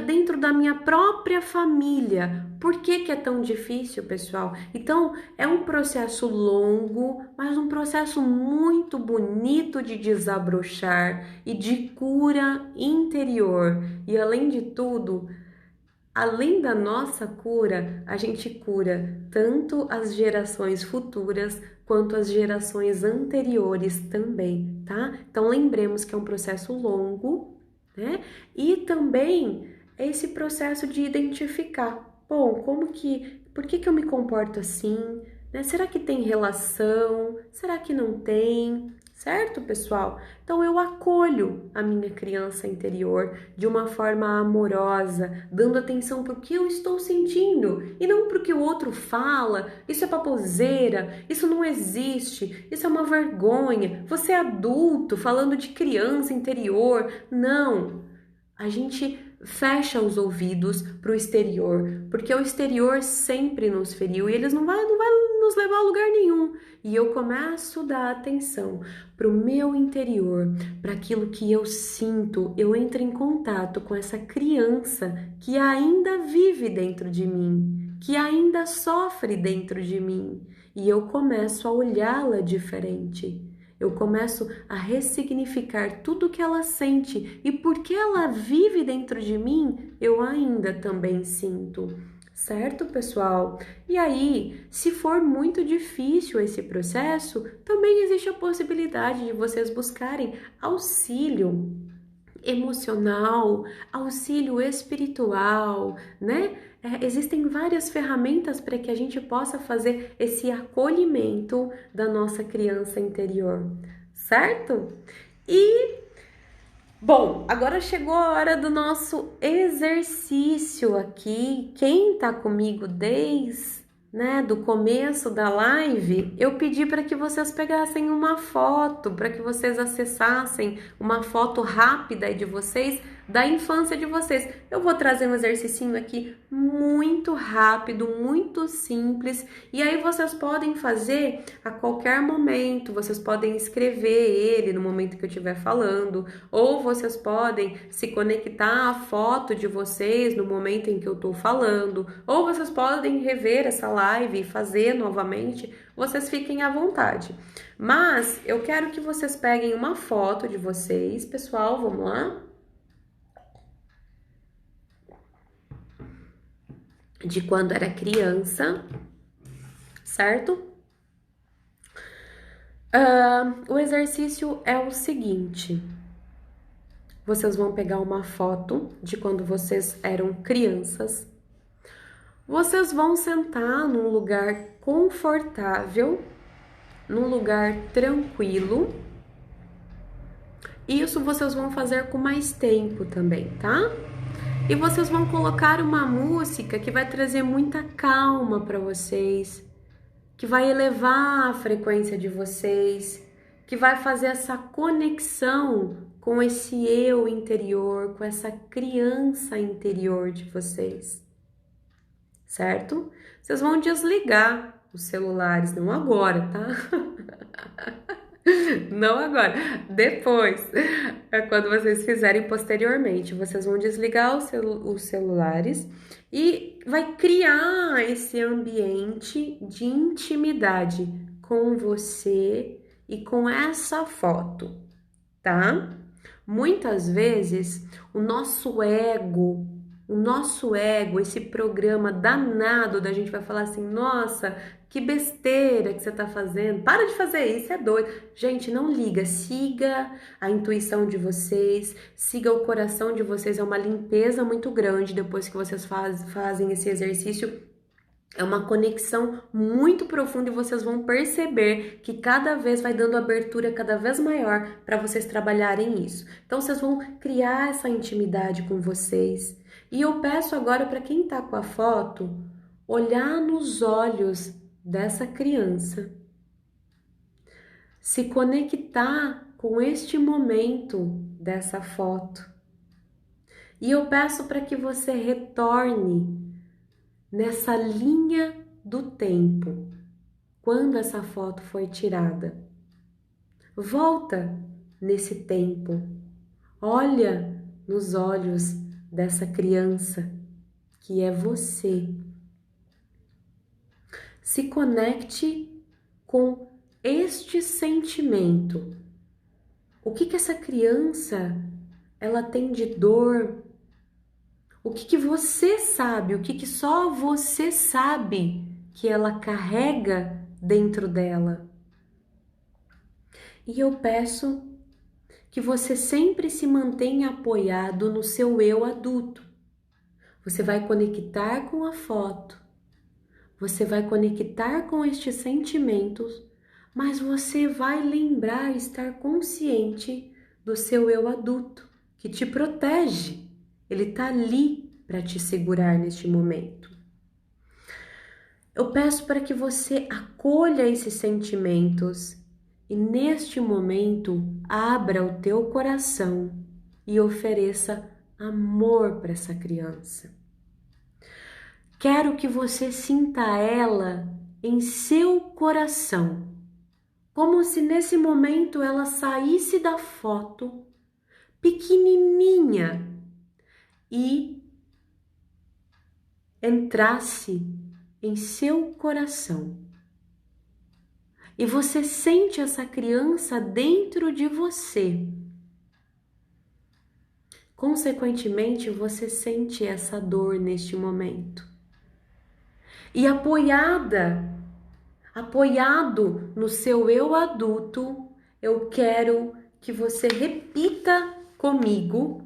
dentro da minha própria família. Por que que é tão difícil, pessoal? Então, é um processo longo, mas um processo muito bonito de desabrochar e de cura interior. E além de tudo, além da nossa cura, a gente cura tanto as gerações futuras quanto as gerações anteriores também, tá? Então lembremos que é um processo longo, né? E também esse processo de identificar, bom, por que que eu me comporto assim, né? Será que tem relação? Será que não tem? Certo, pessoal? Então eu acolho a minha criança interior de uma forma amorosa, dando atenção para o que eu estou sentindo e não para o que o outro fala. Isso é baboseira, isso não existe, isso é uma vergonha. Você é adulto falando de criança interior. Não, a gente fecha os ouvidos para o exterior, porque o exterior sempre nos feriu e eles não vai nos levar a lugar nenhum. E eu começo a dar atenção para o meu interior, para aquilo que eu sinto, eu entro em contato com essa criança que ainda vive dentro de mim, que ainda sofre dentro de mim, e eu começo a olhá-la diferente. Eu começo a ressignificar tudo que ela sente e porque ela vive dentro de mim, eu ainda também sinto. Certo, pessoal? E aí, se for muito difícil esse processo, também existe a possibilidade de vocês buscarem auxílio emocional, auxílio espiritual, né? Existem várias ferramentas para que a gente possa fazer esse acolhimento da nossa criança interior, certo? E, bom, agora chegou a hora do nosso exercício aqui. Quem tá comigo desde, né, do começo da live, eu pedi para que vocês pegassem uma foto, para que vocês acessassem uma foto rápida de vocês, da infância de vocês. Eu vou trazer um exercício aqui muito rápido, muito simples, e aí vocês podem fazer a qualquer momento, vocês podem escrever ele no momento que eu estiver falando, ou vocês podem se conectar à foto de vocês no momento em que eu estou falando, ou vocês podem rever essa live e fazer novamente, vocês fiquem à vontade. Mas eu quero que vocês peguem uma foto de vocês, pessoal, vamos lá? De quando era criança, certo? O exercício é o seguinte: vocês vão pegar uma foto de quando vocês eram crianças, vocês vão sentar num lugar confortável, num lugar tranquilo. Isso vocês vão fazer com mais tempo também, tá? E vocês vão colocar uma música que vai trazer muita calma para vocês, que vai elevar a frequência de vocês, que vai fazer essa conexão com esse eu interior, com essa criança interior de vocês, certo? Vocês vão desligar os celulares, não agora, tá? Não agora, depois, quando vocês fizerem posteriormente, vocês vão desligar os celulares e vai criar esse ambiente de intimidade com você e com essa foto, tá? Muitas vezes o nosso ego, esse programa danado da gente vai falar assim, nossa, que besteira que você tá fazendo, para de fazer isso, é doido. Gente, não liga, siga a intuição de vocês, siga o coração de vocês, é uma limpeza muito grande depois que vocês fazem esse exercício. É uma conexão muito profunda e vocês vão perceber que cada vez vai dando abertura cada vez maior para vocês trabalharem isso. Então, vocês vão criar essa intimidade com vocês. E eu peço agora para quem está com a foto, olhar nos olhos dessa criança, se conectar com este momento dessa foto. E eu peço para que você retorne nessa linha do tempo, quando essa foto foi tirada. Volta nesse tempo, Olha nos olhos dessa criança que é você. Se conecte com este sentimento. O que essa criança ela tem de dor? O que você sabe? O que só você sabe que ela carrega dentro dela? E eu peço que você sempre se mantenha apoiado no seu eu adulto. Você vai conectar com a foto, você vai conectar com estes sentimentos, mas você vai lembrar, estar consciente do seu eu adulto, que te protege. Ele está ali para te segurar neste momento. Eu peço para que você acolha esses sentimentos e neste momento abra o teu coração e ofereça amor para essa criança. Quero que você sinta ela em seu coração, como se nesse momento ela saísse da foto pequenininha e entrasse em seu coração. E você sente essa criança dentro de você. Consequentemente, você sente essa dor neste momento. E apoiado no seu eu adulto, eu quero que você repita comigo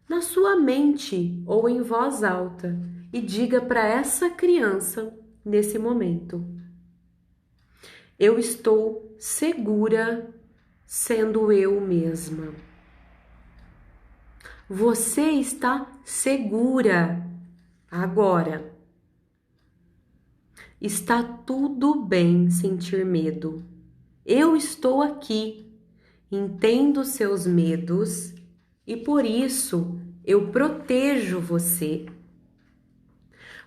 na sua mente ou em voz alta e diga para essa criança nesse momento: eu estou segura sendo eu mesma. Você está segura agora. Está tudo bem sentir medo. Eu estou aqui, entendo seus medos e por isso eu protejo você.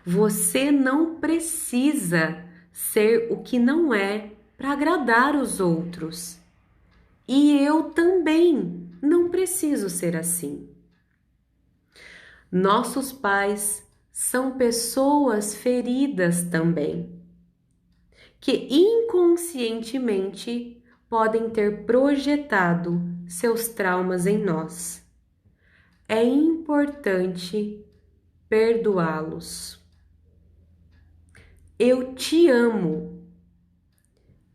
Você não precisa ser o que não é para agradar os outros. E eu também não preciso ser assim. Nossos pais são pessoas feridas também, que inconscientemente podem ter projetado seus traumas em nós. É importante perdoá-los. Eu te amo,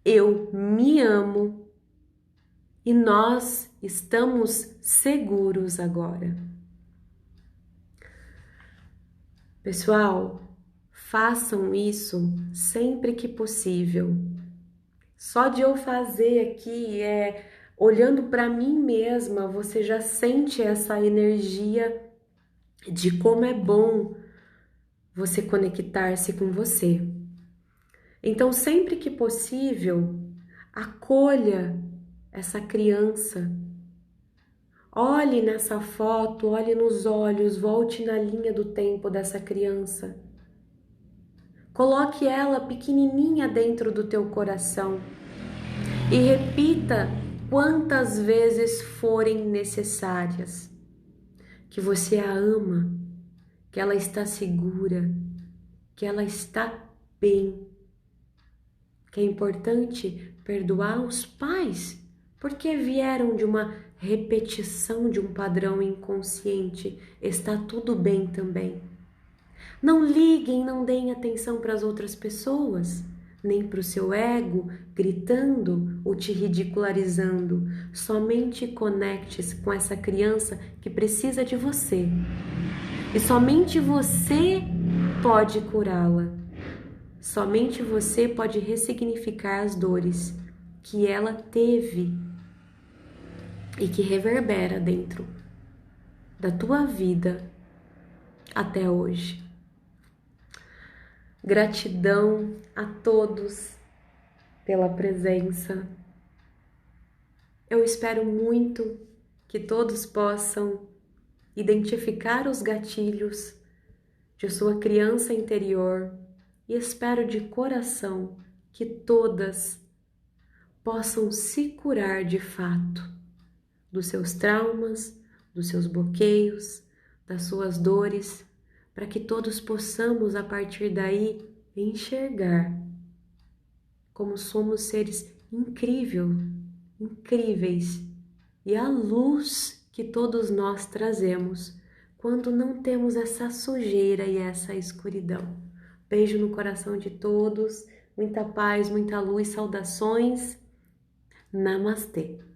eu me amo e nós estamos seguros agora. Pessoal, façam isso sempre que possível. Só de eu fazer aqui, olhando para mim mesma, você já sente essa energia de como é bom você conectar-se com você. Então, sempre que possível, acolha essa criança. Olhe nessa foto, olhe nos olhos, volte na linha do tempo dessa criança. Coloque ela pequenininha dentro do teu coração e repita quantas vezes forem necessárias que você a ama, que ela está segura, que ela está bem. Que é importante perdoar os pais porque vieram de uma repetição de um padrão inconsciente. Está tudo bem também. Não liguem, não deem atenção para as outras pessoas, nem para o seu ego gritando ou te ridicularizando. Somente conecte-se com essa criança que precisa de você. E somente você pode curá-la. Somente você pode ressignificar as dores que ela teve e que reverbera dentro da tua vida até hoje. Gratidão a todos pela presença. Eu espero muito que todos possam identificar os gatilhos de sua criança interior e espero de coração que todas possam se curar de fato dos seus traumas, dos seus bloqueios, das suas dores, para que todos possamos a partir daí enxergar como somos seres incríveis e a luz que todos nós trazemos quando não temos essa sujeira e essa escuridão. Beijo no coração de todos, muita paz, muita luz, saudações. Namastê!